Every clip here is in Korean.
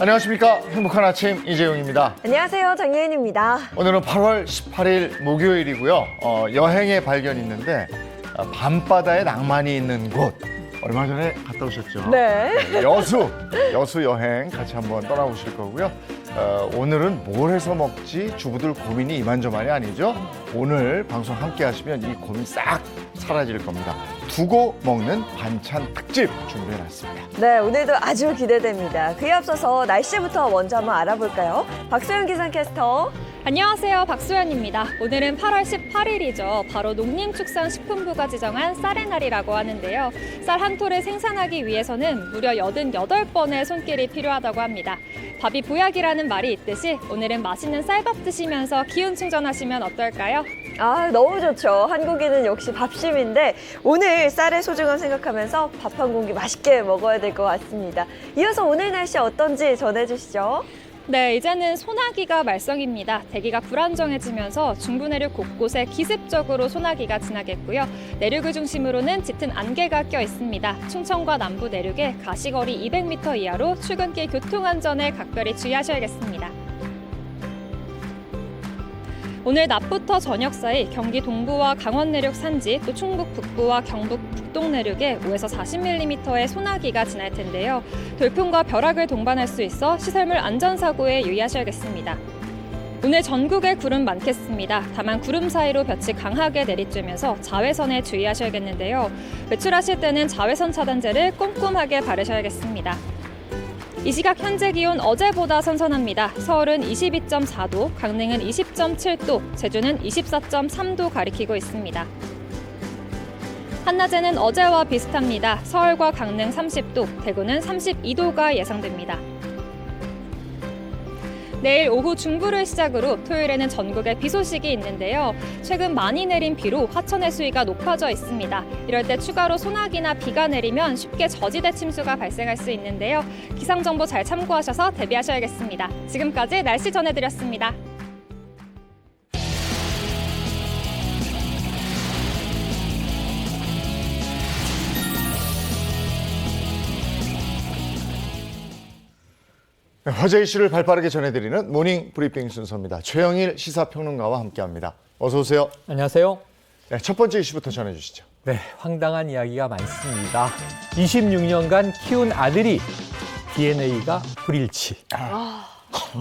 안녕하십니까. 행복한 아침 이재용입니다. 안녕하세요. 정예은입니다. 오늘은 8월 18일 목요일이고요. 여행의 발견이 있는데 밤바다에 낭만이 있는 곳. 얼마 전에 갔다 오셨죠? 네. 여수 여행 같이 한번 떠나보실 거고요. 오늘은 뭘 해서 먹지? 주부들 고민이 이만저만이 아니죠? 오늘 방송 함께 하시면 이 고민 싹 사라질 겁니다. 두고 먹는 반찬 특집 준비해놨습니다. 네, 오늘도 아주 기대됩니다. 그에 앞서서 날씨부터 먼저 한번 알아볼까요? 박소연 기상캐스터. 안녕하세요. 박소연입니다. 오늘은 8월 18일이죠. 바로 농림축산식품부가 지정한 쌀의 날이라고 하는데요. 쌀 한 톨을 생산하기 위해서는 무려 88번의 손길이 필요하다고 합니다. 밥이 보약이라는 말이 있듯이 오늘은 맛있는 쌀밥 드시면서 기운 충전하시면 어떨까요? 아, 너무 좋죠. 한국인은 역시 밥심인데 오늘 쌀의 소중함 생각하면서 밥 한 공기 맛있게 먹어야 될 것 같습니다. 이어서 오늘 날씨 어떤지 전해주시죠. 네, 이제는 소나기가 말썽입니다. 대기가 불안정해지면서 중부 내륙 곳곳에 기습적으로 소나기가 지나겠고요. 내륙을 중심으로는 짙은 안개가 껴 있습니다. 충청과 남부 내륙에 가시거리 200m 이하로 출근길 교통안전에 각별히 주의하셔야겠습니다. 오늘 낮부터 저녁 사이 경기 동부와 강원 내륙 산지, 또 충북 북부와 경북 북동 내륙에 5에서 40mm의 소나기가 지날 텐데요. 돌풍과 벼락을 동반할 수 있어 시설물 안전사고에 유의하셔야겠습니다. 오늘 전국에 구름 많겠습니다. 다만 구름 사이로 볕이 강하게 내리쬐면서 자외선에 주의하셔야겠는데요. 외출하실 때는 자외선 차단제를 꼼꼼하게 바르셔야겠습니다. 이 시각 현재 기온 어제보다 선선합니다. 서울은 22.4도, 강릉은 20.7도, 제주는 24.3도 가리키고 있습니다. 한낮에는 어제와 비슷합니다. 서울과 강릉 30도, 대구는 32도가 예상됩니다. 내일 오후 중부를 시작으로 토요일에는 전국에 비 소식이 있는데요. 최근 많이 내린 비로 하천의 수위가 높아져 있습니다. 이럴 때 추가로 소나기나 비가 내리면 쉽게 저지대 침수가 발생할 수 있는데요. 기상정보 잘 참고하셔서 대비하셔야겠습니다. 지금까지 날씨 전해드렸습니다. 네, 화제 이슈를 발빠르게 전해드리는 모닝 브리핑 순서입니다. 최영일 시사평론가와 함께합니다. 어서 오세요. 안녕하세요. 네, 첫 번째 이슈부터 전해주시죠. 네, 황당한 이야기가 많습니다. 26년간 키운 아들이 DNA가 불일치.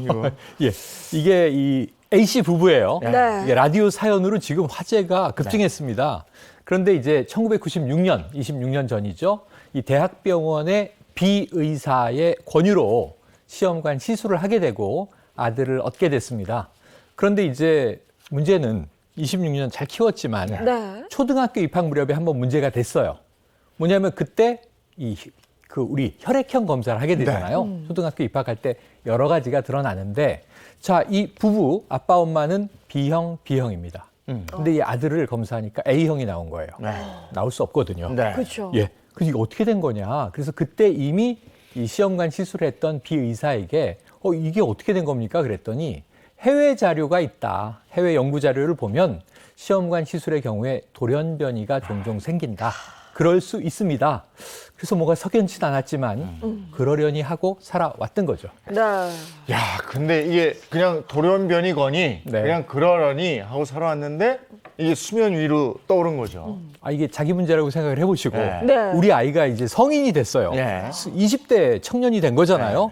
이거. 예, 이게 이 A씨 부부예요. 네. 이게 라디오 사연으로 지금 화제가 급증했습니다. 그런데 이제 1996년, 26년 전이죠. 이 대학병원의 비의사의 권유로 시험관 시술을 하게 되고 아들을 얻게 됐습니다. 그런데 이제 문제는 26년 잘 키웠지만 네. 초등학교 입학 무렵에 한번 문제가 됐어요. 뭐냐면 그때 우리 혈액형 검사를 하게 되잖아요. 초등학교 입학할 때 여러 가지가 드러나는데 자, 이 부부 아빠 엄마는 B형입니다. 근데 이 아들을 검사하니까 A형이 나온 거예요. 나올 수 없거든요. 네. 그렇죠. 예. 그래서 이게 어떻게 된 거냐. 그래서 그때 이미 이 시험관 시술을 했던 비의사에게 이게 어떻게 된 겁니까? 그랬더니 해외 자료가 있다. 해외 연구 자료를 보면 시험관 시술의 경우에 돌연변이가 종종 생긴다. 그럴 수 있습니다. 그래서 뭐가 석연치 않았지만 그러려니 하고 살아왔던 거죠. 네. 야, 근데 이게 그냥 돌연변이거니 네. 그냥 그러려니 하고 살아왔는데 이게 수면 위로 떠오른 거죠. 이게 자기 문제라고 생각을 해보시고 네. 우리 아이가 이제 성인이 됐어요. 네. 20대 청년이 된 거잖아요.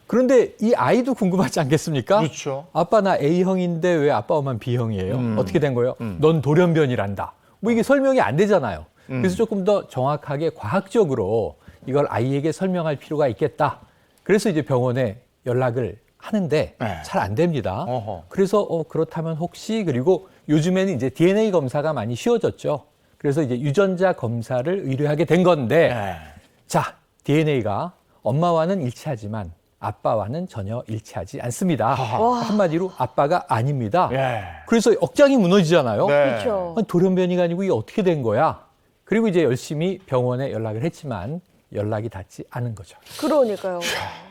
그런데 이 아이도 궁금하지 않겠습니까? 그렇죠. 아빠 나 A형인데 왜 아빠 엄마는 B형이에요? 어떻게 된 거예요? 넌 돌연변이란다. 뭐 이게 설명이 안 되잖아요. 그래서 조금 더 정확하게 과학적으로 이걸 아이에게 설명할 필요가 있겠다. 그래서 이제 병원에 연락을 하는데 네. 잘 안 됩니다. 어허. 그래서 그렇다면 혹시 그리고 요즘에는 이제 DNA 검사가 많이 쉬워졌죠. 그래서 이제 유전자 검사를 의뢰하게 된 건데 네. 자, DNA가 엄마와는 일치하지만 아빠와는 전혀 일치하지 않습니다. 한마디로 아빠가 아닙니다. 예. 그래서 억장이 무너지잖아요. 네. 그렇죠. 아니, 돌연변이가 아니고 이게 어떻게 된 거야? 그리고 이제 열심히 병원에 연락을 했지만 연락이 닿지 않은 거죠. 그러니까요.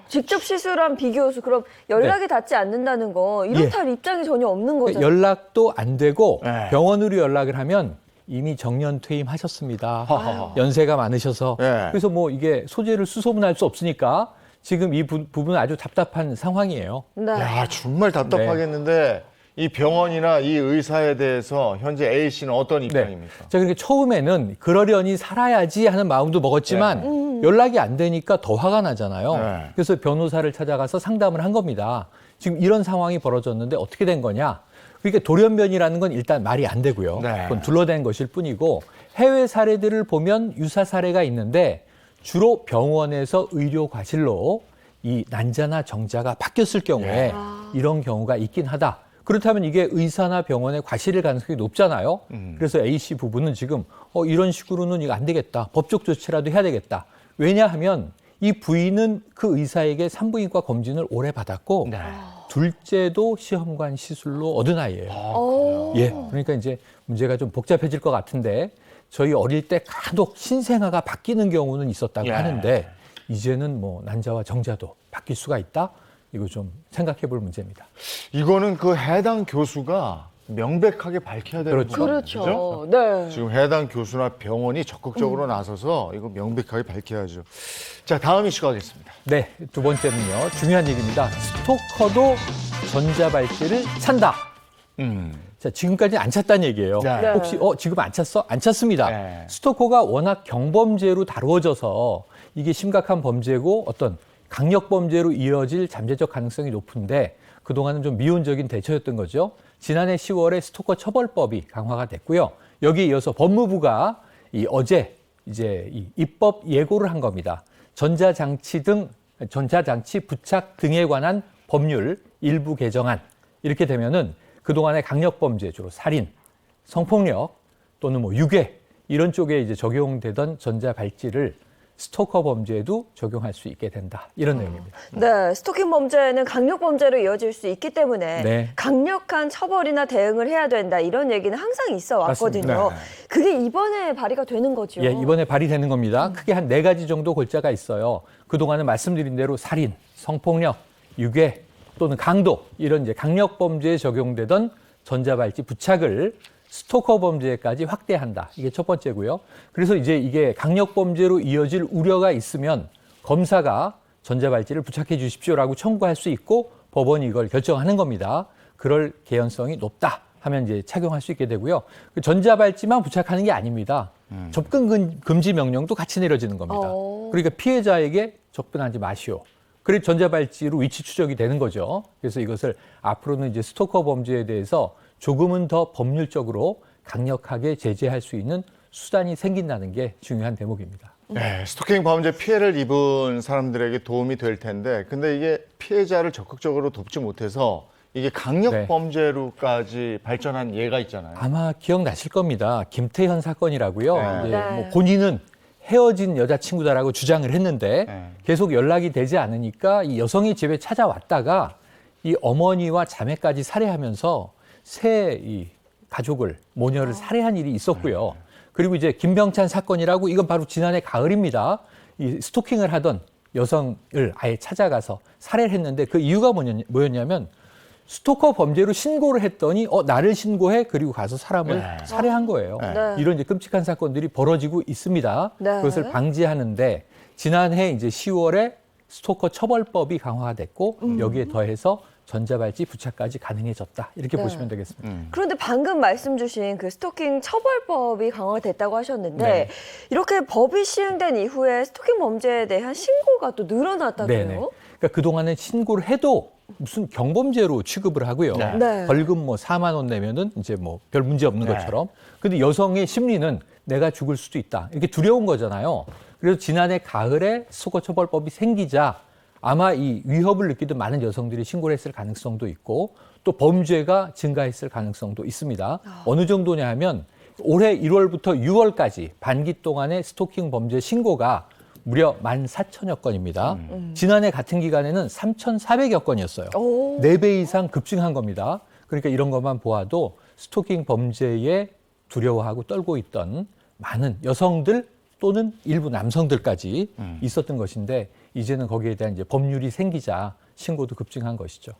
직접 시술한 비교수 그럼 연락이 닿지 않는다는 거 이렇다 할 입장이 전혀 없는 거잖아요. 연락도 안 되고 네. 병원으로 연락을 하면 이미 정년 퇴임하셨습니다. 하하하. 연세가 많으셔서. 네. 그래서 뭐 이게 소재를 수소문할 수 없으니까 지금 이 부분은 아주 답답한 상황이에요. 네. 야, 정말 답답하겠는데 이 병원이나 이 의사에 대해서 현재 A 씨는 어떤 입장입니까? 자, 그러니까 처음에는 그러려니 살아야지 하는 마음도 먹었지만 연락이 안 되니까 더 화가 나잖아요. 네. 그래서 변호사를 찾아가서 상담을 한 겁니다. 지금 이런 상황이 벌어졌는데 어떻게 된 거냐? 그러니까 돌연변이라는 건 일단 말이 안 되고요. 네. 그건 둘러댄 것일 뿐이고 해외 사례들을 보면 유사 사례가 있는데 주로 병원에서 의료 과실로 이 난자나 정자가 바뀌었을 경우에 이런 경우가 있긴 하다. 그렇다면 이게 의사나 병원의 과실일 가능성이 높잖아요. 그래서 A씨 부부는 지금 이런 식으로는 이거 안 되겠다. 법적 조치라도 해야 되겠다. 왜냐하면 이 부인은 그 의사에게 산부인과 검진을 오래 받았고 네. 둘째도 시험관 시술로 얻은 아이예요. 오. 예, 그러니까 이제 문제가 좀 복잡해질 것 같은데 저희 어릴 때 간혹 신생아가 바뀌는 경우는 있었다고 예. 하는데 이제는 뭐 난자와 정자도 바뀔 수가 있다. 이거 좀 생각해 볼 문제입니다. 이거는 그 해당 교수가 명백하게 밝혀야 되는 그렇죠. 거죠. 그렇죠. 네. 지금 해당 교수나 병원이 적극적으로 나서서 이거 명백하게 밝혀야죠. 자, 다음 이슈 가겠습니다. 네, 두 번째는요. 중요한 얘기입니다. 스토커도 전자발찌를 찬다. 자, 지금까지는 안 찼다는 얘기예요. 네. 혹시 지금 안 찼어? 안 찼습니다. 네. 스토커가 워낙 경범죄로 다루어져서 이게 심각한 범죄고 어떤 강력 범죄로 이어질 잠재적 가능성이 높은데 그동안은 좀 미온적인 대처였던 거죠. 지난해 10월에 스토커 처벌법이 강화가 됐고요. 여기에 이어서 법무부가 어제 이제 이 입법 예고를 한 겁니다. 전자장치 부착 등에 관한 법률 일부 개정안. 이렇게 되면은 그동안의 강력 범죄, 주로 살인, 성폭력 또는 뭐 유괴 이런 쪽에 이제 적용되던 전자발찌를 스토커 범죄에도 적용할 수 있게 된다. 이런 내용입니다. 네, 스토킹 범죄는 강력 범죄로 이어질 수 있기 때문에 네. 강력한 처벌이나 대응을 해야 된다. 이런 얘기는 항상 있어 왔거든요. 맞습니다. 그게 이번에 발의가 되는 거죠. 예, 이번에 발의되는 겁니다. 크게 한 4가지 정도 골자가 있어요. 그동안은 말씀드린 대로 살인, 성폭력, 유괴 또는 강도 이런 이제 강력 범죄에 적용되던 전자발찌 부착을 스토커 범죄까지 확대한다. 이게 첫 번째고요. 그래서 이제 이게 강력 범죄로 이어질 우려가 있으면 검사가 전자발찌를 부착해 주십시오라고 청구할 수 있고 법원이 이걸 결정하는 겁니다. 그럴 개연성이 높다 하면 이제 착용할 수 있게 되고요. 그 전자발찌만 부착하는 게 아닙니다. 접근 금지 명령도 같이 내려지는 겁니다. 그러니까 피해자에게 접근하지 마시오. 그래서 전자발찌로 위치 추적이 되는 거죠. 그래서 이것을 앞으로는 이제 스토커 범죄에 대해서 조금은 더 법률적으로 강력하게 제재할 수 있는 수단이 생긴다는 게 중요한 대목입니다. 네, 스토킹 범죄 피해를 입은 사람들에게 도움이 될 텐데, 근데 이게 피해자를 적극적으로 돕지 못해서 이게 강력 네. 범죄로까지 발전한 예가 있잖아요. 아마 기억나실 겁니다. 김태현 사건이라고요. 네. 이제 네. 뭐 본인은 헤어진 여자친구다라고 주장을 했는데 네. 계속 연락이 되지 않으니까 이 여성이 집에 찾아왔다가 이 어머니와 자매까지 살해하면서 새 이 가족을 모녀를 살해한 일이 있었고요. 그리고 이제 김병찬 사건이라고 이건 바로 지난해 가을입니다. 이 스토킹을 하던 여성을 아예 찾아가서 살해를 했는데 그 이유가 뭐였냐면 스토커 범죄로 신고를 했더니 나를 신고해 그리고 가서 사람을 네. 살해한 거예요. 네. 이런 이제 끔찍한 사건들이 벌어지고 있습니다. 네. 그것을 방지하는데 지난해 이제 10월에 스토커 처벌법이 강화가 됐고 여기에 더해서 전자발찌 부착까지 가능해졌다. 이렇게 네. 보시면 되겠습니다. 그런데 방금 말씀 주신 그 스토킹 처벌법이 강화됐다고 하셨는데 네. 이렇게 법이 시행된 이후에 스토킹 범죄에 대한 신고가 또 늘어났다고요? 네네. 그러니까 그동안은 신고를 해도 무슨 경범죄로 취급을 하고요. 네. 네. 벌금 뭐 4만 원 내면은 이제 뭐 별 문제 없는 네. 것처럼. 근데 여성의 심리는 내가 죽을 수도 있다. 이렇게 두려운 거잖아요. 그래서 지난해 가을에 스토커 처벌법이 생기자 아마 이 위협을 느끼던 많은 여성들이 신고를 했을 가능성도 있고 또 범죄가 증가했을 가능성도 있습니다. 어느 정도냐 하면 올해 1월부터 6월까지 반기 동안의 스토킹 범죄 신고가 무려 14,000여 건입니다. 지난해 같은 기간에는 3,400여 건이었어요. 오. 4배 이상 급증한 겁니다. 그러니까 이런 것만 보아도 스토킹 범죄에 두려워하고 떨고 있던 많은 여성들 또는 일부 남성들까지 있었던 것인데 이제는 거기에 대한 이제 법률이 생기자 신고도 급증한 것이죠.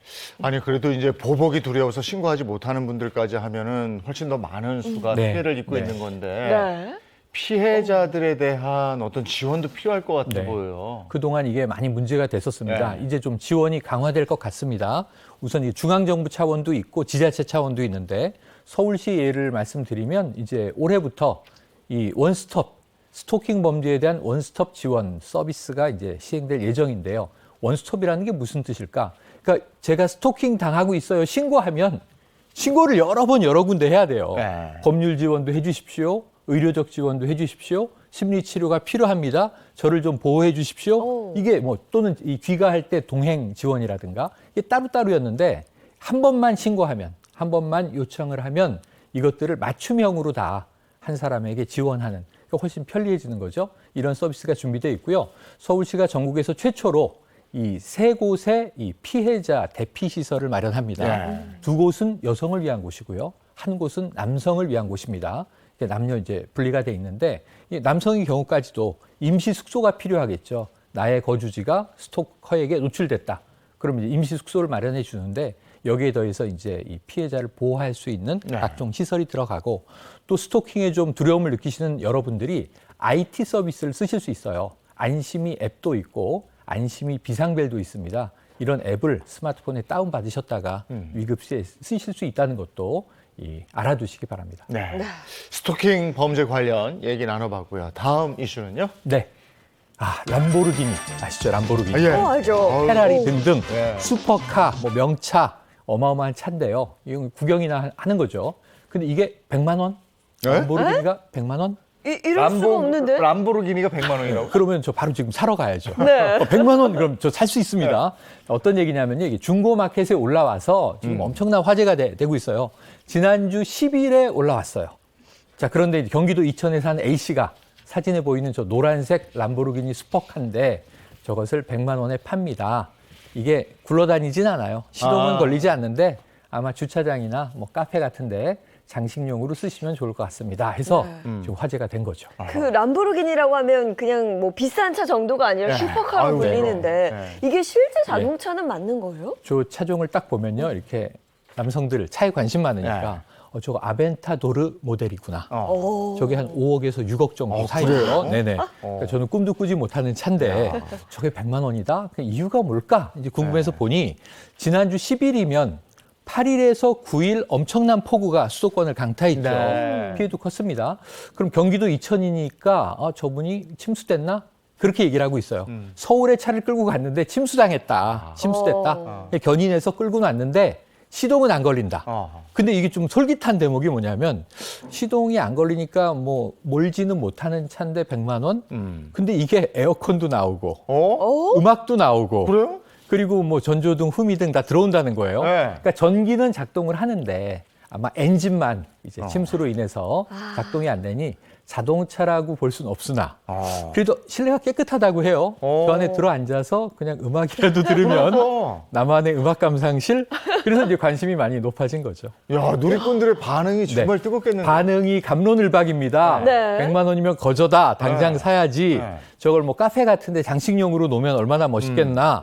아니 그래도 이제 보복이 두려워서 신고하지 못하는 분들까지 하면은 훨씬 더 많은 수가 네. 피해를 입고 네. 있는 건데 네. 피해자들에 대한 어떤 지원도 필요할 것 같아 네. 보여요. 그동안 이게 많이 문제가 됐었습니다. 네. 이제 좀 지원이 강화될 것 같습니다. 우선 이 중앙정부 차원도 있고 지자체 차원도 있는데 서울시 예를 말씀드리면 이제 올해부터 이 원스톱 스토킹 범죄에 대한 원스톱 지원 서비스가 이제 시행될 예정인데요. 원스톱이라는 게 무슨 뜻일까? 그러니까 제가 스토킹 당하고 있어요. 신고하면 신고를 여러 번 여러 군데 해야 돼요. 네. 법률 지원도 해 주십시오. 의료적 지원도 해 주십시오. 심리 치료가 필요합니다. 저를 좀 보호해 주십시오. 오. 이게 뭐 또는 이 귀가할 때 동행 지원이라든가 이게 따로따로였는데 한 번만 신고하면 한 번만 요청을 하면 이것들을 맞춤형으로 다 한 사람에게 지원하는 그러니까 훨씬 편리해지는 거죠. 이런 서비스가 준비되어 있고요. 서울시가 전국에서 최초로 이 세 곳에 이 피해자 대피 시설을 마련합니다. 네. 두 곳은 여성을 위한 곳이고요. 한 곳은 남성을 위한 곳입니다. 남녀 이제 분리가 돼 있는데 이 남성의 경우까지도 임시 숙소가 필요하겠죠. 나의 거주지가 스토커에게 노출됐다. 그럼 이제 임시 숙소를 마련해 주는데 여기에 더해서 이제 이 피해자를 보호할 수 있는 네. 각종 시설이 들어가고 또 스토킹에 좀 두려움을 느끼시는 여러분들이 IT 서비스를 쓰실 수 있어요. 안심이 앱도 있고 안심이 비상벨도 있습니다. 이런 앱을 스마트폰에 다운받으셨다가 위급 시에 쓰실 수 있다는 것도 알아두시기 바랍니다. 네. 스토킹 범죄 관련 얘기 나눠봤고요. 다음 이슈는요? 네. 람보르기니 아시죠? 람보르기니. 아, 예. 알죠. 페라리 등등 예. 슈퍼카, 뭐 명차 어마어마한 차인데요. 이건 구경이나 하는 거죠. 근데 이게 100만 원? 예? 람보르기니가 100만 원? 이럴 수가 없는데. 람보르기니가 100만 원이라고? 그러면 저 바로 지금 사러 가야죠. 네. 100만 원 그럼 저 살 수 있습니다. 어떤 얘기냐면요. 이게 중고 마켓에 올라와서 지금 엄청난 화제가 되고 있어요. 지난주 10일에 올라왔어요. 자, 그런데 경기도 이천에 사는 A씨가 사진에 보이는 저 노란색 람보르기니 슈퍼카인데 저것을 100만 원에 팝니다. 이게 굴러다니진 않아요. 시동은 걸리지 않는데 아마 주차장이나 뭐 카페 같은데 장식용으로 쓰시면 좋을 것 같습니다. 해서 지금 화제가 된 거죠. 그 람보르기니라고 하면 그냥 뭐 비싼 차 정도가 아니라 네. 슈퍼카로 아유, 불리는데 네. 이게 실제 자동차는 맞는 거예요? 저 차종을 딱 보면요. 이렇게 남성들 차에 관심 많으니까 저거 아벤타도르 모델이구나. 저게 한 5억에서 6억 정도 사이에요. 네네. 그러니까 저는 꿈도 꾸지 못하는 차인데 저게 100만 원이다? 그 이유가 뭘까? 이제 궁금해서 보니 지난주 10일이면 8일에서 9일 엄청난 폭우가 수도권을 강타했죠. 네. 피해도 컸습니다. 그럼 경기도 이천이니까 저분이 침수됐나? 그렇게 얘기를 하고 있어요. 서울에 차를 끌고 갔는데 침수당했다. 침수됐다. 견인해서 끌고 왔는데 시동은 안 걸린다. 근데 이게 좀 솔깃한 대목이 뭐냐면 시동이 안 걸리니까 뭐 몰지는 못하는 차인데 100만 원? 근데 이게 에어컨도 나오고 음악도 나오고 그래요? 그리고 뭐 전조등, 후미등 다 들어온다는 거예요. 네. 그러니까 전기는 작동을 하는데 아마 엔진만 이제 침수로 인해서 작동이 안 되니 자동차라고 볼 수는 없으나 그래도 실내가 깨끗하다고 해요. 그 안에 들어 앉아서 그냥 음악이라도 들으면 나만의 음악 감상실. 그래서 이제 관심이 많이 높아진 거죠. 야, 누리꾼들의 반응이 정말 뜨겁겠는데. 반응이 갑론을박입니다. 네. 100만 원이면 거저다. 당장 네. 사야지. 네. 저걸 뭐 카페 같은데 장식용으로 놓으면 얼마나 멋있겠나.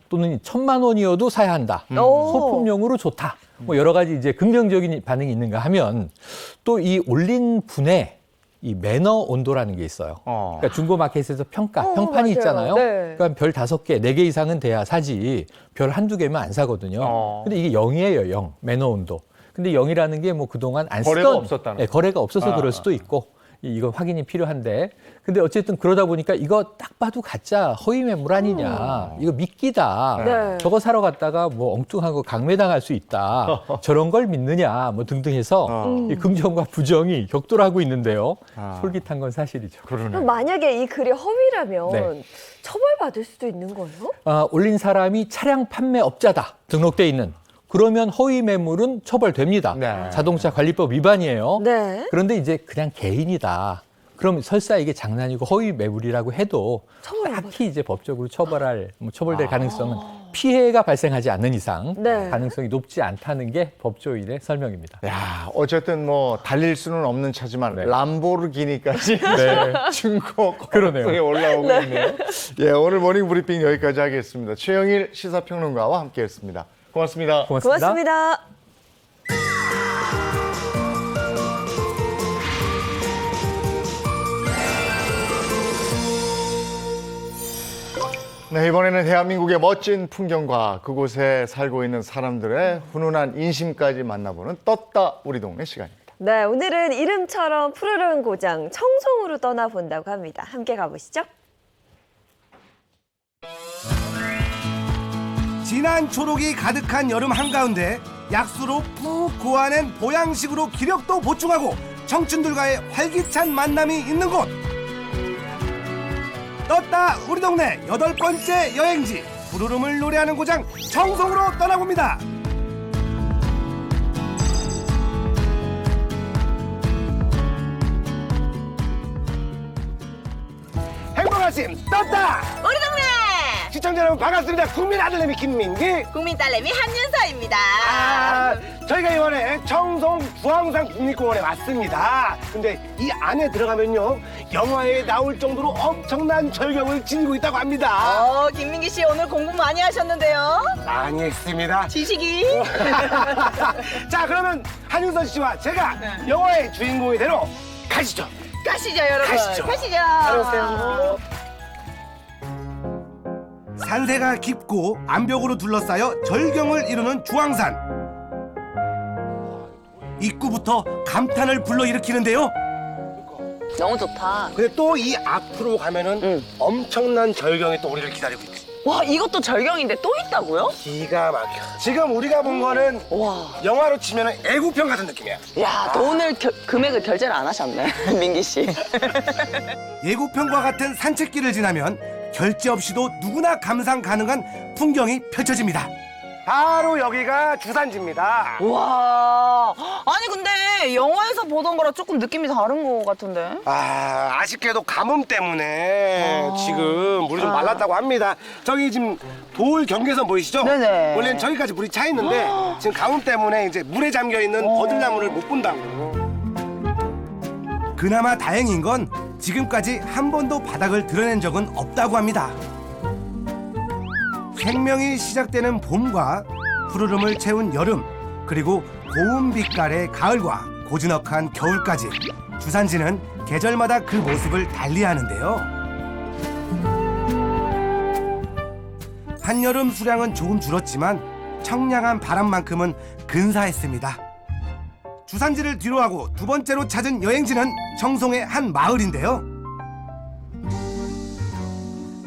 또는 1,000만 원이어도 사야 한다. 소품용으로 좋다. 뭐 여러 가지 이제 긍정적인 반응이 있는가 하면 또 이 올린 분에 이 매너 온도라는 게 있어요. 그러니까 중고마켓에서 평판이 맞아요. 있잖아요. 네. 그러니까 별 5개, 4개 이상은 돼야 사지 별 한두 개면 안 사거든요. 근데 이게 0이에요, 0. 매너 온도. 근데 0이라는 게 뭐 그동안 안 쓰던 거래가 없었다는 네, 거래가 없어서 그럴 수도 있고 이거 확인이 필요한데 근데 어쨌든 그러다 보니까 이거 딱 봐도 가짜 허위 매물 아니냐. 이거 미끼다. 네. 저거 사러 갔다가 뭐 엉뚱한 거 강매당할 수 있다. 저런 걸 믿느냐 뭐 등등 해서 이 긍정과 부정이 격돌하고 있는데요. 솔깃한 건 사실이죠. 그럼 그러네. 만약에 이 글이 허위라면 네. 처벌받을 수도 있는 거예요? 올린 사람이 차량 판매업자다. 등록돼 있는. 그러면 허위 매물은 처벌됩니다. 네. 자동차 관리법 위반이에요. 네. 그런데 이제 그냥 개인이다. 그럼 설사 이게 장난이고 허위 매물이라고 해도 처벌 안 딱히 이제 법적으로 처벌될 가능성은 피해가 발생하지 않는 이상 네. 가능성이 높지 않다는 게 법조인의 설명입니다. 야, 어쨌든 뭐 달릴 수는 없는 차지만 네. 람보르기니까지 네. 증거 그러네요. 가능성이 올라오고 있네요. 예, 오늘 모닝 브리핑 여기까지 하겠습니다. 최영일 시사평론가와 함께했습니다. 고맙습니다. 고맙습니다. 네, 이번에는 대한민국의 멋진 풍경과 그곳에 살고 있는 사람들의 훈훈한 인심까지 만나보는 떴다 우리 동네 시간입니다. 네, 오늘은 이름처럼 푸르른 고장 청송으로 떠나본다고 합니다. 함께 가보시죠. 진한 초록이 가득한 여름 한가운데 약수로 푹 고아낸 보양식으로 기력도 보충하고 청춘들과의 활기찬 만남이 있는 곳. 떴다 우리 동네 8번째 여행지 푸르름을 노래하는 고장 청송으로 떠나봅니다. 행복 아침 떴다 우리 동네 시청자 여러분 반갑습니다. 국민 아들내미 김민기. 국민 딸내미 한윤서입니다. 저희가 이번에 청송 주황산 국립공원에 왔습니다. 근데 이 안에 들어가면요 영화에 나올 정도로 엄청난 절경을 지니고 있다고 합니다. 김민기 씨 오늘 공부 많이 하셨는데요. 많이 했습니다. 지식이. 자, 그러면 한윤선 씨와 제가 영화의 주인공이 되러 가시죠. 가시죠 여러분. 가시죠. 가시죠. 산세가 깊고 암벽으로 둘러싸여 절경을 이루는 주황산. 입구부터 감탄을 불러일으키는데요. 너무 좋다. 근데 또 이 앞으로 가면은 엄청난 절경이 또 우리를 기다리고 있지. 와 이것도 절경인데 또 있다고요? 기가 막혀. 지금 우리가 본 거는 와. 영화로 치면은 애국편 같은 느낌이야. 야, 또 오늘 금액을 결제를 안 하셨네, 민기 씨. 예고편과 같은 산책길을 지나면 결제 없이도 누구나 감상 가능한 풍경이 펼쳐집니다. 바로 여기가 주산지입니다. 와. 아니 근데 영화에서 보던 거랑 조금 느낌이 다른 거 같은데. 아쉽게도 가뭄 때문에 지금 물이 좀 말랐다고 합니다. 저기 지금 돌 경계선 보이시죠? 네네. 원래는 저기까지 물이 차 있는데 지금 가뭄 때문에 이제 물에 잠겨 있는 버들나무를 못 본다고. 그나마 다행인 건 지금까지 한 번도 바닥을 드러낸 적은 없다고 합니다. 생명이 시작되는 봄과 푸르름을 채운 여름, 그리고 고운 빛깔의 가을과 고즈넉한 겨울까지 주산지는 계절마다 그 모습을 달리하는데요. 한여름 수량은 조금 줄었지만 청량한 바람만큼은 근사했습니다. 주산지를 뒤로하고 두 번째로 찾은 여행지는 청송의 한 마을인데요.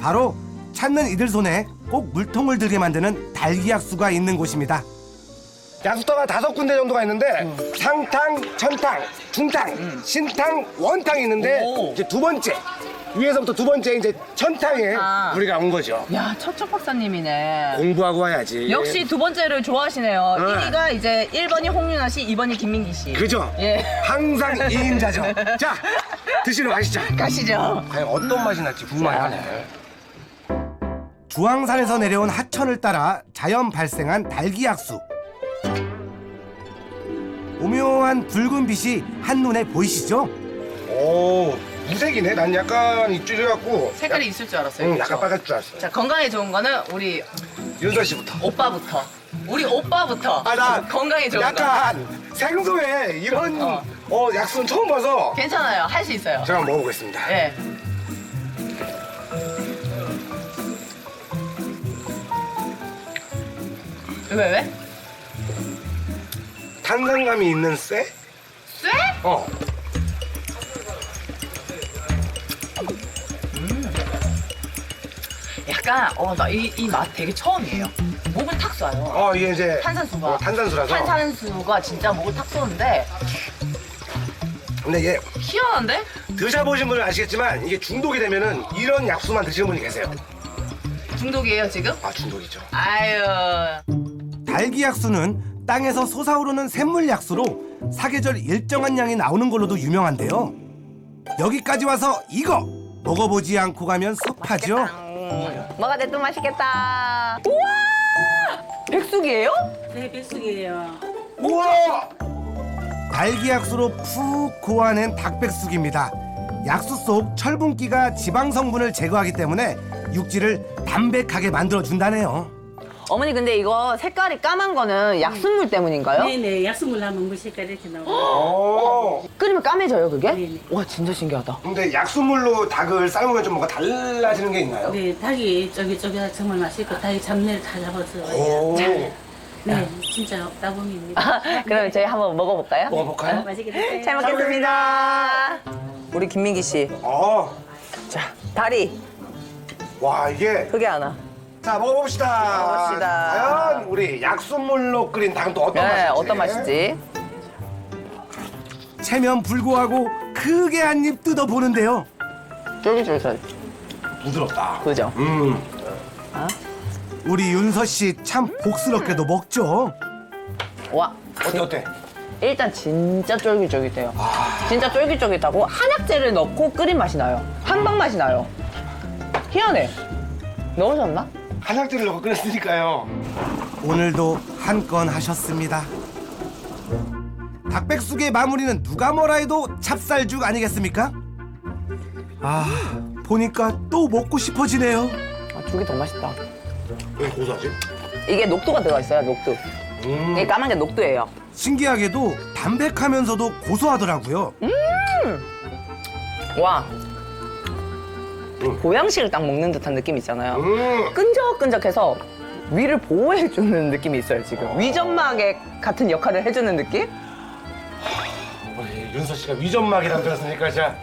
바로 찾는 이들 손에 꼭 물통을 들게 만드는 달기약수가 있는 곳입니다. 약수터가 5군데 정도가 있는데 상탕, 천탕, 중탕, 신탕, 원탕이 있는데 이제 두 번째 위에서부터 두 번째 이제 천탕에 우리가 온 거죠. 야, 척척 박사님이네. 공부하고 와야지. 역시 두 번째를 좋아하시네요. 1위가 이제 1번이 홍윤아 씨, 2번이 김민기 씨. 그죠? 예. 항상 2인자죠. 자, 드시러 가시죠. 가시죠. 과연 어떤 맛이 날지 궁금하네. 주황산에서 내려온 하천을 따라 자연 발생한 달기약수. 오묘한 붉은 빛이 한눈에 보이시죠? 오, 무색이네. 난 약간 입질해갖고 색깔이 있을 줄 알았어요. 약간 빨갈 줄 알았어. 자, 건강에 좋은 거는 우리 윤선 씨부터. 오빠부터. 우리 오빠부터. 나 건강에 좋은 거. 약간 생소해. 이런 약수는 처음 봐서. 괜찮아요. 할 수 있어요. 제가 한번 먹어보겠습니다. 예. 왜? 탄산감이 있는 쇠? 쇠? 약간 나 이 맛 되게 처음이에요. 목을 탁 쏴요. 이게 이제 탄산수가. 탄산수라서. 탄산수가 진짜 목을 탁 쏘는데 근데 이게 희한한데? 드셔보신 분은 아시겠지만 이게 중독이 되면은 이런 약수만 드시는 분이 계세요. 중독이에요 지금? 중독이죠. 아유. 달기약수는 땅에서 솟아오르는 샘물약수로 사계절 일정한 양이 나오는 걸로도 유명한데요. 여기까지 와서 이거 먹어보지 않고 가면 섭하죠. 뭐가 됐든 맛있겠다. 우와! 백숙이에요? 네, 백숙이에요. 우와! 달기 약수로 푹 고아낸 닭백숙입니다. 약수 속 철분기가 지방 성분을 제거하기 때문에 육질을 담백하게 만들어 준다네요. 어머니 근데 이거 색깔이 까만 거는 약순물 때문인가요? 네네, 약수물 하면 물 색깔 이렇게 나오고. 오. 끓이면 까매져요 그게? 네네. 와 진짜 신기하다. 근데 약수물로 닭을 삶으면 좀 뭔가 달라지는 게 있나요? 네, 닭이 쫄깃쫄깃하고 정말 맛있고 닭이 잡내를 다 잡아서. 오. 네, 진짜 따봉입니다. 그럼 저희 한번 먹어볼까요? 먹어볼까요? 맛있게 드세요. 잘 먹겠습니다. 우리 김민기 씨. 자, 다리 와, 이게. 크게 하나. 자, 먹어봅시다. 먹어봅시다. 과연 우리 약수물로 끓인 닭은 또 어떤 네, 맛일지. 어떤 맛인지. 체면 불구하고 크게 한 입 뜯어보는데요. 쫄깃쫄깃. 부드럽다. 그죠? 우리 윤서 씨 참 복스럽게도 먹죠. 와, 어때? 일단 진짜 쫄깃쫄깃해요. 진짜 쫄깃쫄깃하고 한약재를 넣고 끓인 맛이 나요. 한방 맛이 나요. 희한해. 넣으셨나? 한약재를 넣고 끓였으니까요. 오늘도 한 건 하셨습니다. 닭백숙의 마무리는 누가 뭐라 해도 찹쌀죽 아니겠습니까? 아, 보니까 또 먹고 싶어지네요. 아, 죽이 더 맛있다. 왜 고소하지? 이게 녹두가 들어가 있어요, 녹두. 이게 까만 게 녹두예요. 신기하게도 담백하면서도 고소하더라고요. 와. 보양식을 딱 먹는 듯한 느낌 있잖아요. 음. 끈적끈적해서 위를 보호해주는 느낌이 있어요, 지금. 위점막의 같은 역할을 해주는 느낌? 우리 윤서 씨가 위점막이라고 들었으니까 진짜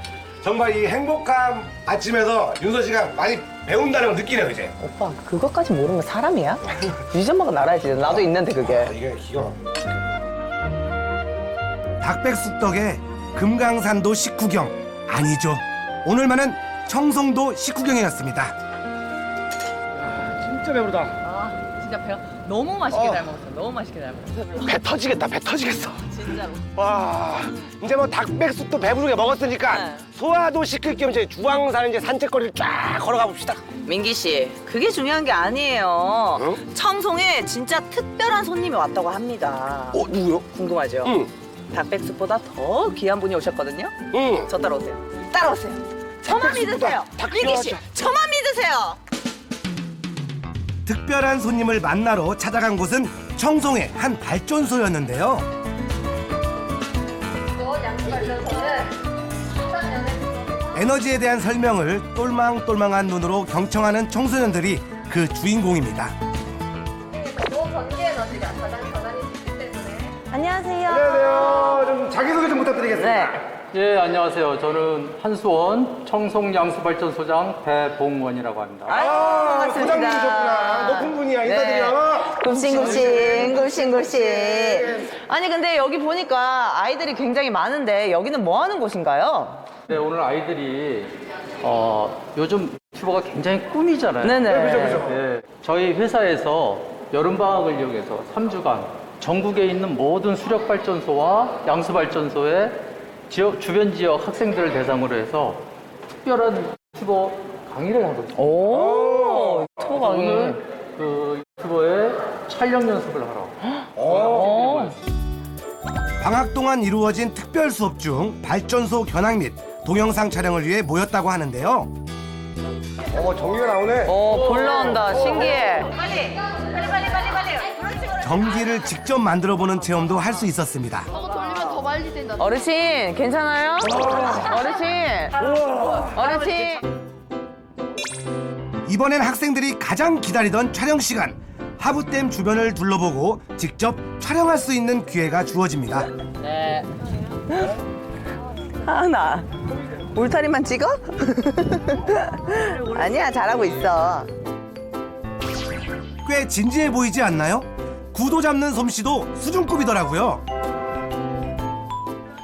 정말 이 행복한 아침에서 윤서 씨가 많이 배운다는 걸 느끼네요, 이제. 오빠, 그것까지 모르면 사람이야? 위점막은 알아야지. 나도 있는데, 그게. 이게 기가 닭백숙 덕에 금강산도 식후경 아니죠. 오늘만은 청송도 식후경이었습니다. 진짜 배부르다. 아, 진짜 배가 너무 맛있게 잘 먹었어. 너무 맛있게 잘 먹었어. 배 터지겠다. 배 터지겠어. 진짜로. 와, 이제 뭐 닭백숙도 배부르게 먹었으니까 네. 소화도 시킬 겸 이제 주황산 이제 산책거리를 쫙 걸어가 봅시다. 민기 씨, 그게 중요한 게 아니에요. 응? 청송에 진짜 특별한 손님이 왔다고 합니다. 누구요? 궁금하죠? 응. 닭백숙보다 더 귀한 분이 오셨거든요. 응. 저 따라오세요. 따라오세요. 저만 믿으세요. 다 민기 씨, 귀여워하죠. 저만 믿으세요. 특별한 손님을 만나러 찾아간 곳은 청송의 한 발전소였는데요. 에너지에 대한 설명을 똘망똘망한 눈으로 경청하는 청소년들이 그 주인공입니다. 안녕하세요. 안녕하세요. 좀 자기소개 좀 부탁드리겠습니다. 예, 안녕하세요. 저는 한수원 청송양수발전소장 배봉원이라고 합니다. 부장님이셨구나. 높은 분이야. 인사드려. 굽신굽신, 굽신굽신. 아니, 근데 여기 보니까 아이들이 굉장히 많은데 여기는 뭐 하는 곳인가요? 네, 오늘 아이들이 요즘 유튜버가 굉장히 꿈이잖아요. 네네. 그죠. 예, 저희 회사에서 여름방학을 이용해서 3주간 전국에 있는 모든 수력발전소와 양수발전소의 주변 지역 학생들을 대상으로 해서 특별한 유튜버 강의를 하고 있습니다. 오, 유튜버 강의. 오늘 그 유튜버의 촬영 연습을 하러. 방학 동안 이루어진 특별 수업 중 발전소 견학 및 동영상 촬영을 위해 모였다고 하는데요. 전기가 나오네. 불러온다. 신기해. 전기를 직접 만들어보는 체험도 할 수 있었습니다. 어르신, 괜찮아요? 어르신. 이번엔 학생들이 가장 기다리던 촬영 시간. 하부댐 주변을 둘러보고 직접 촬영할 수 있는 기회가 주어집니다. 네. 하나. 울타리만 찍어? 아니야, 잘하고 있어. 꽤 진지해 보이지 않나요? 구도 잡는 솜씨도 수준급이더라고요.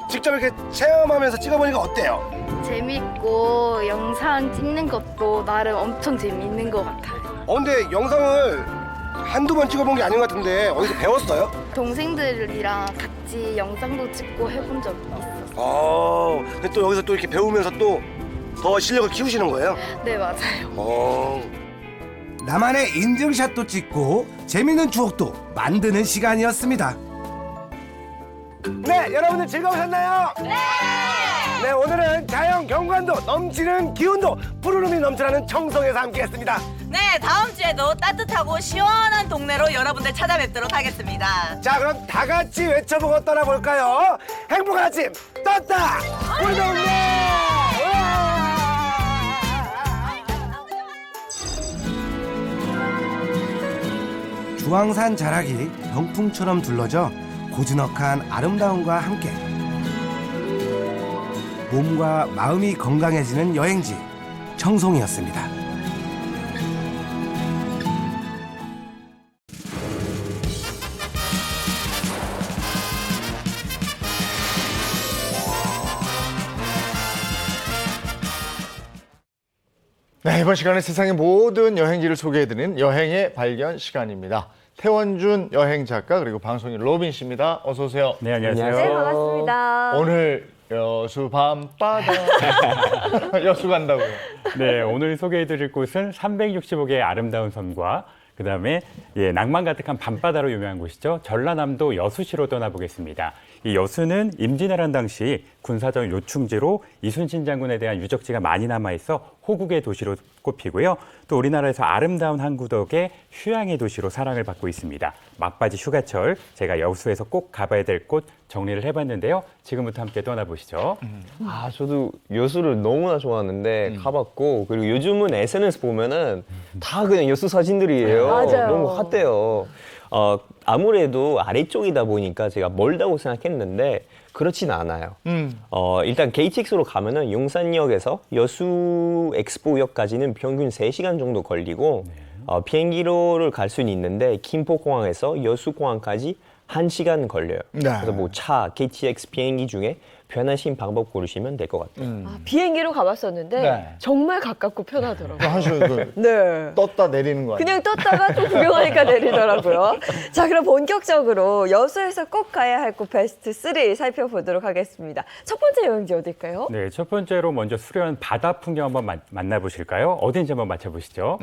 직접 이렇게 체험하면서 찍어보니까 어때요? 재밌고 영상 찍는 것도 나름 엄청 재밌는 것 같아요. 근데 영상을 한두 번 찍어본 게 아닌 것 같은데 어디서 배웠어요? 동생들이랑 같이 영상도 찍고 해본 적이 있어요. 근데 또 여기서 또 이렇게 배우면서 또 더 실력을 키우시는 거예요? 네, 맞아요. 나만의 인증샷도 찍고 재밌는 추억도 만드는 시간이었습니다. 네, 여러분들 즐거우셨나요? 네, 오늘은 자연 경관도 넘치는 기운도 푸르름이 넘쳐나는 청송에서 함께했습니다. 네, 다음 주에도 따뜻하고 시원한 동네로 여러분들 찾아뵙도록 하겠습니다. 자, 그럼 다 같이 외쳐보고 떠나볼까요? 행복한 아침 떴다! 우리 동네! 주황산 자락이 병풍처럼 둘러져 고즈넉한 아름다움과 함께 몸과 마음이 건강해지는 여행지 청송이었습니다. 네, 이번 시간에 세상의 모든 여행지를 소개해드리는 여행의 발견 시간입니다. 태원준 여행 작가 그리고 방송인 로빈 씨입니다. 어서 오세요. 네, 안녕하세요. 네, 반갑습니다. 오늘 여수 밤바다 여수 간다고요. 네, 오늘 소개해드릴 곳은 365개의 아름다운 섬과 그다음에 낭만 가득한 밤바다로 유명한 곳이죠. 전라남도 여수시로 떠나보겠습니다. 이 여수는 임진왜란 당시 군사적 요충지로 이순신 장군에 대한 유적지가 많이 남아있어 호국의 도시로 꼽히고요. 또 우리나라에서 아름다운 항구 덕에 휴양의 도시로 사랑을 받고 있습니다. 막바지 휴가철, 제가 여수에서 꼭 가봐야 될 곳 정리를 해봤는데요. 지금부터 함께 떠나보시죠. 저도 여수를 너무나 좋아하는데 가봤고, 그리고 요즘은 SNS 보면은 다 그냥 여수 사진들이에요. 맞아요. 너무 핫해요. 아무래도 아래쪽이다 보니까 제가 멀다고 생각했는데 그렇진 않아요. 일단 KTX로 가면은 용산역에서 여수 엑스포역까지는 평균 3시간 정도 걸리고 비행기로를 갈 수는 있는데 김포공항에서 여수공항까지 1시간 걸려요. 네. 그래서 뭐 차, KTX 비행기 중에 편하신 방법 고르시면 될 것 같아요. 비행기로 가봤었는데 네. 정말 가깝고 편하더라고요. 한 시간 그 네. 떴다 내리는 거 아니에요? 그냥 떴다가 또 구경하니까 내리더라고요. 자, 그럼 본격적으로 여수에서 꼭 가야 할 곳 베스트 3 살펴보도록 하겠습니다. 첫 번째 여행지 어딜까요? 네, 첫 번째로 먼저 수려한 바다 풍경 한번 만나보실까요? 어딘지 한번 맞춰보시죠.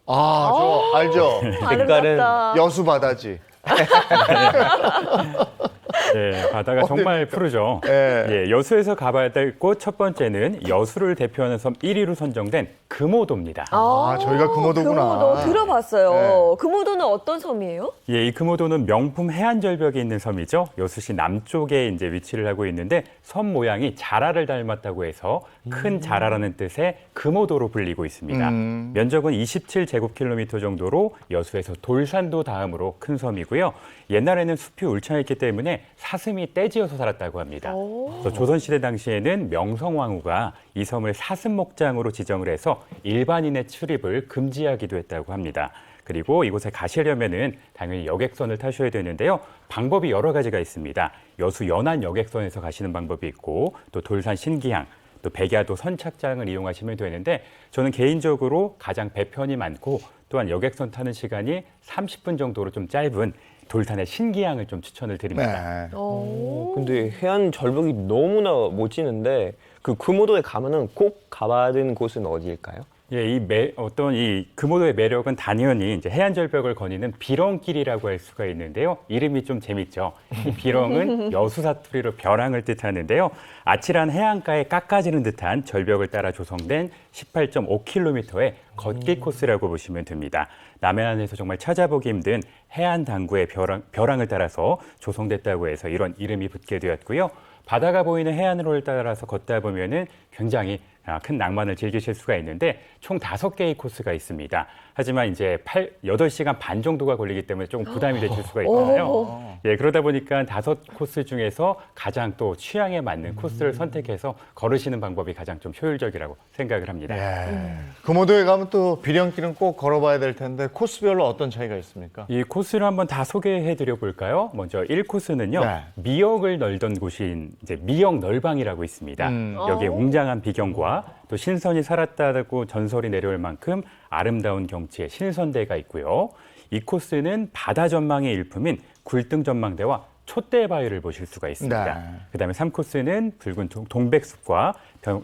저 알죠? 아름답다. 여수 바다지. 네, 바다가 정말 푸르죠. 네. 여수에서 가봐야 될 곳 첫 번째는 여수를 대표하는 섬 1위로 선정된 금오도입니다. 저희가 금오도구나. 금오도 들어봤어요. 네. 금오도는 어떤 섬이에요? 이 금오도는 명품 해안 절벽에 있는 섬이죠. 여수시 남쪽에 이제 위치를 하고 있는데 섬 모양이 자라를 닮았다고 해서 큰 자라라는 뜻의 금오도로 불리고 있습니다. 면적은 27제곱킬로미터 정도로 여수에서 돌산도 다음으로 큰 섬이고요. 옛날에는 숲이 울창했기 때문에 사슴이 떼지어서 살았다고 합니다. 그래서 조선시대 당시에는 명성황후가 이 섬을 사슴 목장으로 지정을 해서 일반인의 출입을 금지하기도 했다고 합니다. 그리고 이곳에 가시려면은 당연히 여객선을 타셔야 되는데요. 방법이 여러 가지가 있습니다. 여수 연안 여객선에서 가시는 방법이 있고 또 돌산 신기항, 또 백야도 선착장을 이용하시면 되는데 저는 개인적으로 가장 배편이 많고 또한 여객선 타는 시간이 30분 정도로 좀 짧은 돌산의 신기항을 좀 추천을 드립니다. 네. 근데 해안 절벽이 너무나 멋지는데 그 금오도에 가면은 꼭 가봐야 되는 곳은 어디일까요? 어떤 이 금오도의 매력은 당연히 이제 해안 절벽을 거니는 비렁길이라고 할 수가 있는데요. 이름이 좀 재밌죠. 이 비렁은 여수 사투리로 벼랑을 뜻하는데요. 아찔한 해안가에 깎아지는 듯한 절벽을 따라 조성된 18.5km의 걷기 코스라고 보시면 됩니다. 남해안에서 정말 찾아보기 힘든 해안 당구의 벼랑을 따라서 조성됐다고 해서 이런 이름이 붙게 되었고요. 바다가 보이는 해안로를 따라서 걷다 보면은 굉장히 큰 낭만을 즐기실 수가 있는데 총 5개의 코스가 있습니다. 하지만 이제 8시간 반 정도가 걸리기 때문에 조금 부담이 되실 수가 있잖아요. 그러다 보니까 5코스 중에서 가장 또 취향에 맞는 코스를 선택해서 걸으시는 방법이 가장 좀 효율적이라고 생각을 합니다. 금오도에 가면 또 비령길은 꼭 걸어봐야 될 텐데 코스별로 어떤 차이가 있습니까? 이 코스를 한번 다 소개해 드려 볼까요? 먼저 1코스는요. 네. 미역을 널던 곳인 이제 미역 널방이라고 있습니다. 여기에 웅장한 비경과 또 신선이 살았다고 전설이 내려올 만큼 아름다운 경치의 신선대가 있고요. 이 코스는 바다 전망의 일품인 굴등 전망대와 촛대 바위를 보실 수가 있습니다. 네. 그다음에 3코스는 붉은 동백숲과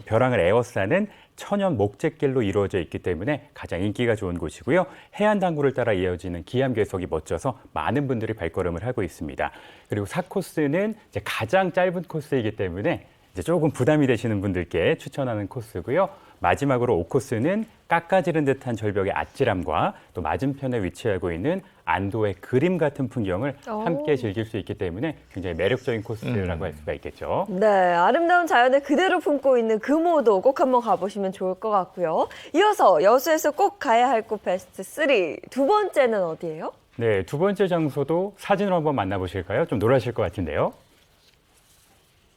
벼랑을 에워싸는 천연 목재길로 이루어져 있기 때문에 가장 인기가 좋은 곳이고요. 해안 당구를 따라 이어지는 기암괴석이 멋져서 많은 분들이 발걸음을 하고 있습니다. 그리고 4코스는 이제 가장 짧은 코스이기 때문에 이제 조금 부담이 되시는 분들께 추천하는 코스고요. 마지막으로 5코스는 깎아지른 듯한 절벽의 아찔함과 또 맞은편에 위치하고 있는 안도의 그림 같은 풍경을 함께 즐길 수 있기 때문에 굉장히 매력적인 코스라고 할 수가 있겠죠. 네, 아름다운 자연을 그대로 품고 있는 금오도 꼭 한번 가보시면 좋을 것 같고요. 이어서 여수에서 꼭 가야 할 곳 베스트 3, 두 번째는 어디예요? 네, 두 번째 장소도 사진으로 한번 만나보실까요? 좀 놀라실 것 같은데요.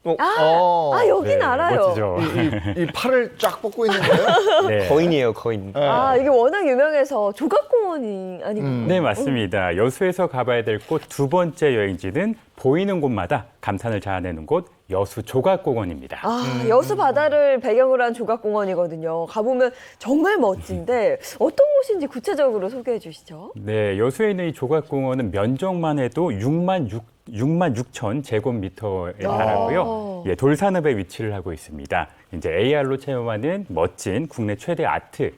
여긴 네, 알아요. 멋지죠. 이 팔을 쫙 뻗고 있는 거예요? 네. 거인이에요, 거인. 이게 워낙 유명해서 조각공원이 아니군요. 네, 맞습니다. 여수에서 가봐야 될 곳 두 번째 여행지는 보이는 곳마다 감탄을 자아내는 곳 여수 조각공원입니다. 여수 바다를 배경으로 한 조각공원이거든요. 가보면 정말 멋진데 어떤 곳인지 구체적으로 소개해 주시죠. 네, 여수에 있는 이 조각공원은 면적만 해도 6만 6천 제곱미터에 달하고요. 예, 돌산읍에 위치를 하고 있습니다. 이제 AR로 체험하는 멋진 국내 최대 아트,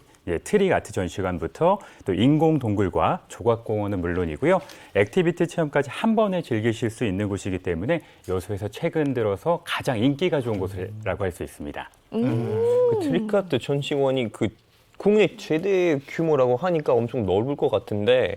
트릭 아트 전시관부터 또 인공 동굴과 조각공원은 물론이고요. 액티비티 체험까지 한 번에 즐기실 수 있는 곳이기 때문에 여수에서 최근 들어서 가장 인기가 좋은 곳이라고 할 수 있습니다. 그 트릭 아트 전시관이 그 국내 최대 규모라고 하니까 엄청 넓을 것 같은데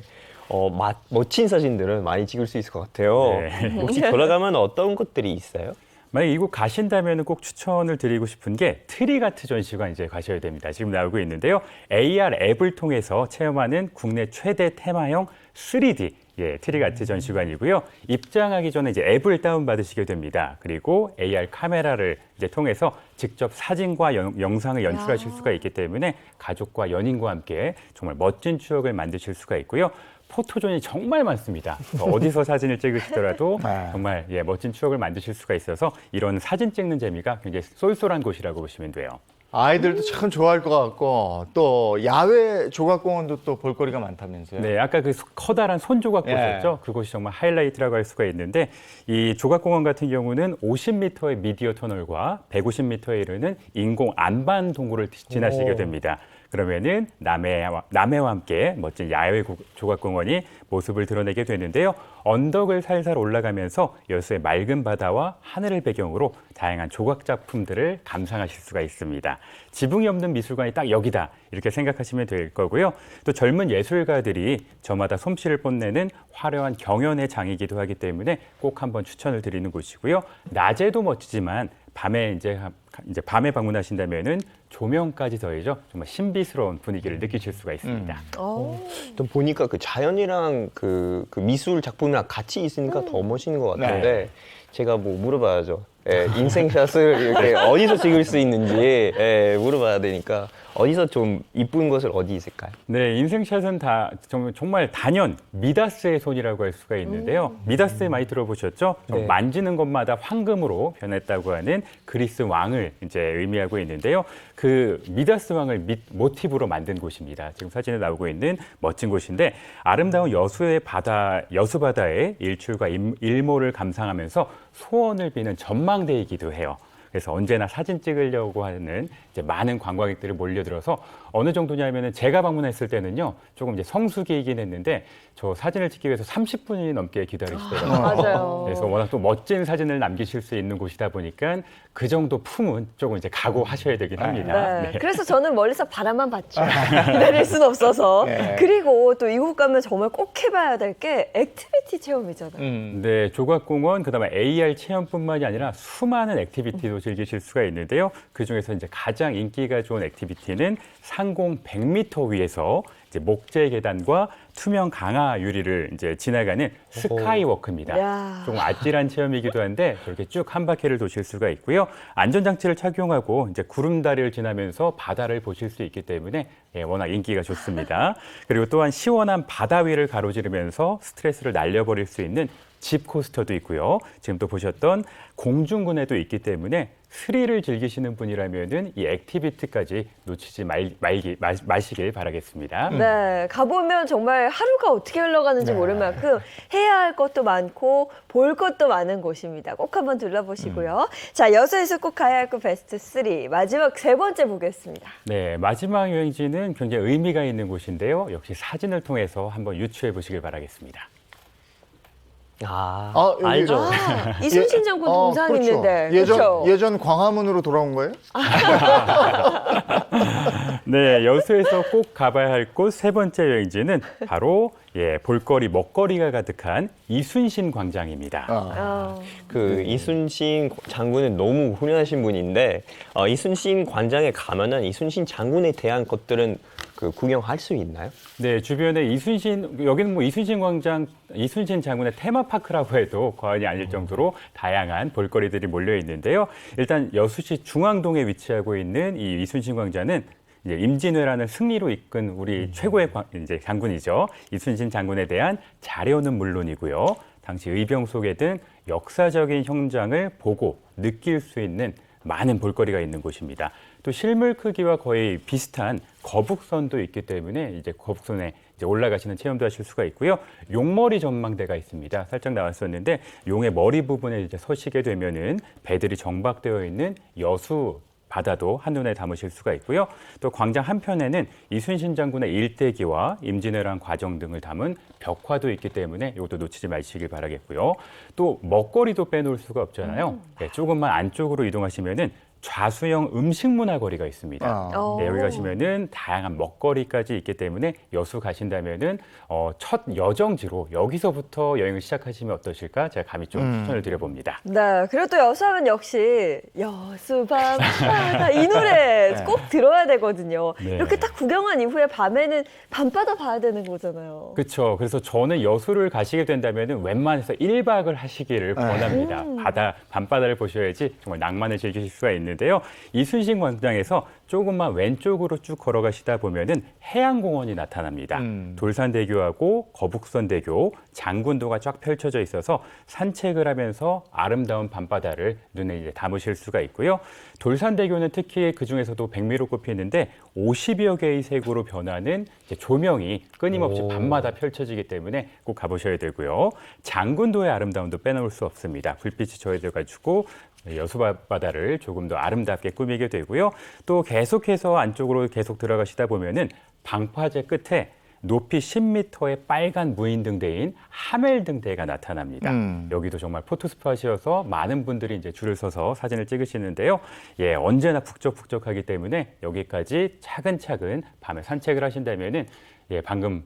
멋진 사진들은 많이 찍을 수 있을 것 같아요. 네. 혹시 돌아가면 어떤 것들이 있어요? 만약 이곳 가신다면 꼭 추천을 드리고 싶은 게 트릭 아트 전시관 이제 가셔야 됩니다. 지금 나오고 있는데요. AR 앱을 통해서 체험하는 국내 최대 테마형 3D 트릭 아트 전시관이고요. 입장하기 전에 이제 앱을 다운받으시게 됩니다. 그리고 AR 카메라를 이제 통해서 직접 사진과 영상을 연출하실 수가 있기 때문에 가족과 연인과 함께 정말 멋진 추억을 만드실 수가 있고요. 포토존이 정말 많습니다. 어디서 사진을 찍으시더라도 정말 멋진 추억을 만드실 수가 있어서 이런 사진 찍는 재미가 굉장히 쏠쏠한 곳이라고 보시면 돼요. 아이들도 참 좋아할 것 같고 또 야외 조각공원도 또 볼거리가 많다면서요? 네, 아까 그 커다란 손조각 보셨죠? 그곳이 정말 하이라이트라고 할 수가 있는데 이 조각공원 같은 경우는 50m의 미디어 터널과 150m에 이르는 인공 안반 동굴을 지나시게 됩니다. 그러면은 남해와 함께 멋진 야외 조각공원이 모습을 드러내게 되는데요. 언덕을 살살 올라가면서 여수의 맑은 바다와 하늘을 배경으로 다양한 조각 작품들을 감상하실 수가 있습니다. 지붕이 없는 미술관이 딱 여기다 이렇게 생각하시면 될 거고요. 또 젊은 예술가들이 저마다 솜씨를 뽐내는 화려한 경연의 장이기도 하기 때문에 꼭 한번 추천을 드리는 곳이고요. 낮에도 멋지지만 밤에 밤에 방문하신다면은 조명까지 더해져 정말 신비스러운 분위기를 느끼실 수가 있습니다. 또 보니까 그 자연이랑 그 미술 작품이랑 같이 있으니까 더 멋있는 것 같은데 제가 뭐 물어봐야죠. 인생샷을 이렇게 어디서 찍을 수 있는지 물어봐야 되니까 어디서 좀 이쁜 곳을 어디 있을까요? 네, 인생샷은 다 정말 단연 미다스의 손이라고 할 수가 있는데요. 미다스 많이 들어보셨죠? 네. 만지는 것마다 황금으로 변했다고 하는 그리스 왕을 이제 의미하고 있는데요. 그 미다스 왕을 모티브로 만든 곳입니다. 지금 사진에 나오고 있는 멋진 곳인데 아름다운 여수 바다의 일출과 일몰을 감상하면서 소원을 비는 전망대이기도 해요. 그래서 언제나 사진 찍으려고 하는 이제 많은 관광객들이 몰려들어서 어느 정도냐면은 제가 방문했을 때는요 조금 이제 성수기이긴 했는데 저 사진을 찍기 위해서 30분이 넘게 기다리시더라고요. 맞아요. 그래서 워낙 또 멋진 사진을 남기실 수 있는 곳이다 보니까 그 정도 품은 조금 이제 각오하셔야 되긴 합니다. 네. 그래서 저는 멀리서 바라만 봤죠. 기다릴 순 없어서. 그리고 또 이곳 가면 정말 꼭 해봐야 될 게 액티비티 체험이잖아요. 네, 조각공원 그다음에 AR 체험뿐만이 아니라 수많은 액티비티도 즐기실 수가 있는데요. 그 중에서 이제 가장 인기가 좋은 액티비티는 상공 100m 위에서 이제 목재 계단과 투명 강화 유리를 이제 지나가는 스카이워크입니다. 조금 아찔한 체험이기도 한데 그렇게 쭉 한 바퀴를 도실 수가 있고요. 안전장치를 착용하고 이제 구름다리를 지나면서 바다를 보실 수 있기 때문에 워낙 인기가 좋습니다. 그리고 또한 시원한 바다 위를 가로지르면서 스트레스를 날려버릴 수 있는 집 코스터도 있고요. 지금 또 보셨던 공중군해도 있기 때문에 스릴을 즐기시는 분이라면은 이 액티비티까지 놓치지 마시길 바라겠습니다. 네, 가보면 정말 하루가 어떻게 흘러가는지 모를 만큼 해야 할 것도 많고 볼 것도 많은 곳입니다. 꼭 한번 둘러보시고요. 자, 여수에서 꼭 가야 할 곳 베스트 3 마지막 세 번째 보겠습니다. 네, 마지막 여행지는 굉장히 의미가 있는 곳인데요. 역시 사진을 통해서 한번 유추해 보시길 바라겠습니다. 아, 여기- 알죠. 아, 이순신 장군 동상 그렇죠. 있는데. 그렇죠? 예전 광화문으로 돌아온 거예요? 네, 여수에서 꼭 가봐야 할 곳 세 번째 여행지는 바로 볼거리, 먹거리가 가득한 이순신 광장입니다. 그 이순신 장군은 너무 훌륭하신 분인데 이순신 광장에 가면은 이순신 장군에 대한 것들은 그 구경할 수 있나요? 네, 주변에 여기는 뭐 이순신 광장, 이순신 장군의 테마파크라고 해도 과언이 아닐 정도로 다양한 볼거리들이 몰려 있는데요. 일단 여수시 중앙동에 위치하고 있는 이 이순신 광장은 이제 임진왜란을 승리로 이끈 우리 최고의 이제 장군이죠. 이순신 장군에 대한 자료는 물론이고요. 당시 의병 속에 든 역사적인 현장을 보고 느낄 수 있는 많은 볼거리가 있는 곳입니다. 또 실물 크기와 거의 비슷한 거북선도 있기 때문에 이제 거북선에 이제 올라가시는 체험도 하실 수가 있고요. 용머리 전망대가 있습니다. 살짝 나왔었는데 용의 머리 부분에 이제 서시게 되면은 배들이 정박되어 있는 여수 바다도 한눈에 담으실 수가 있고요. 또 광장 한편에는 이순신 장군의 일대기와 임진왜란 과정 등을 담은 벽화도 있기 때문에 이것도 놓치지 마시길 바라겠고요. 또 먹거리도 빼놓을 수가 없잖아요. 네, 조금만 안쪽으로 이동하시면은 좌수형 음식 문화 거리가 있습니다. 네, 여기 가시면은 다양한 먹거리까지 있기 때문에 여수 가신다면은 첫 여정지로 여기서부터 여행을 시작하시면 어떠실까? 제가 감히 좀 추천을 드려봅니다. 네, 그리고 또 여수하면 역시 여수 밤바다 이 노래 꼭 들어야 되거든요. 네. 이렇게 딱 구경한 이후에 밤에는 밤바다 봐야 되는 거잖아요. 그렇죠. 그래서 저는 여수를 가시게 된다면은 웬만해서 1박을 하시기를 권합니다. 밤바다를 보셔야지 정말 낭만을 즐기실 수가 있는데요. 이순신 광장에서 조금만 왼쪽으로 쭉 걸어가시다 보면은 해양공원이 나타납니다. 돌산대교하고 거북선대교, 장군도가 쫙 펼쳐져 있어서 산책을 하면서 아름다운 밤바다를 눈에 이제 담으실 수가 있고요. 돌산대교는 특히 그 중에서도 백미로 꼽히는데 50여 개의 색으로 변하는 이제 조명이 끊임없이 밤마다 펼쳐지기 때문에 꼭 가보셔야 되고요. 장군도의 아름다움도 빼놓을 수 없습니다. 불빛이 저해져가지고 여수 바다를 조금 더 아름답게 꾸미게 되고요. 또 계속해서 안쪽으로 계속 들어가시다 보면은 방파제 끝에 높이 10m의 빨간 무인등대인 하멜등대가 나타납니다. 여기도 정말 포토스팟이어서 많은 분들이 이제 줄을 서서 사진을 찍으시는데요. 예, 언제나 북적북적하기 때문에 여기까지 차근차근 밤에 산책을 하신다면은 방금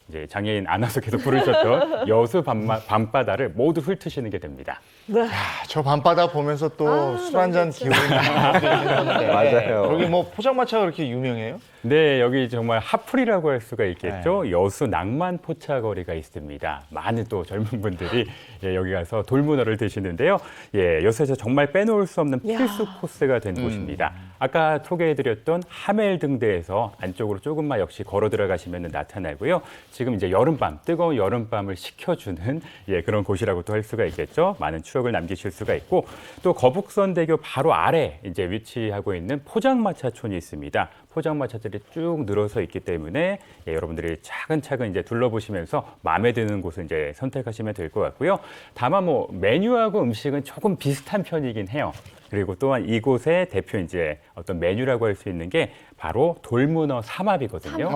이제 장애인 안아서 계속 부르셨던 여수 밤바다를 모두 훑으시는 게 됩니다. 네. 저 밤바다 보면서 또 술 한잔 기분이 나는데 맞아요. 여기 뭐 포장마차가 그렇게 유명해요? 네, 여기 정말 핫플이라고 할 수가 있겠죠. 여수 낭만 포차거리가 있습니다. 많은 또 젊은 분들이 여기 가서 돌문어를 드시는데요. 여수에서 정말 빼놓을 수 없는 필수 코스가 된 곳입니다. 아까 소개해드렸던 하멜등대에서 안쪽으로 조금만 역시 걸어 들어가시면 나타나고요. 지금 이제 여름밤, 뜨거운 여름밤을 식혀주는 그런 곳이라고 또 할 수가 있겠죠. 많은 추억을 남기실 수가 있고 또 거북선대교 바로 아래 이제 위치하고 있는 포장마차촌이 있습니다. 포장마차들이 쭉 늘어서 있기 때문에 여러분들이 차근차근 이제 둘러보시면서 마음에 드는 곳을 이제 선택하시면 될 것 같고요. 다만 뭐 메뉴하고 음식은 조금 비슷한 편이긴 해요. 그리고 또한 이곳의 대표 이제 어떤 메뉴라고 할 수 있는 게 바로 돌문어 삼합이거든요.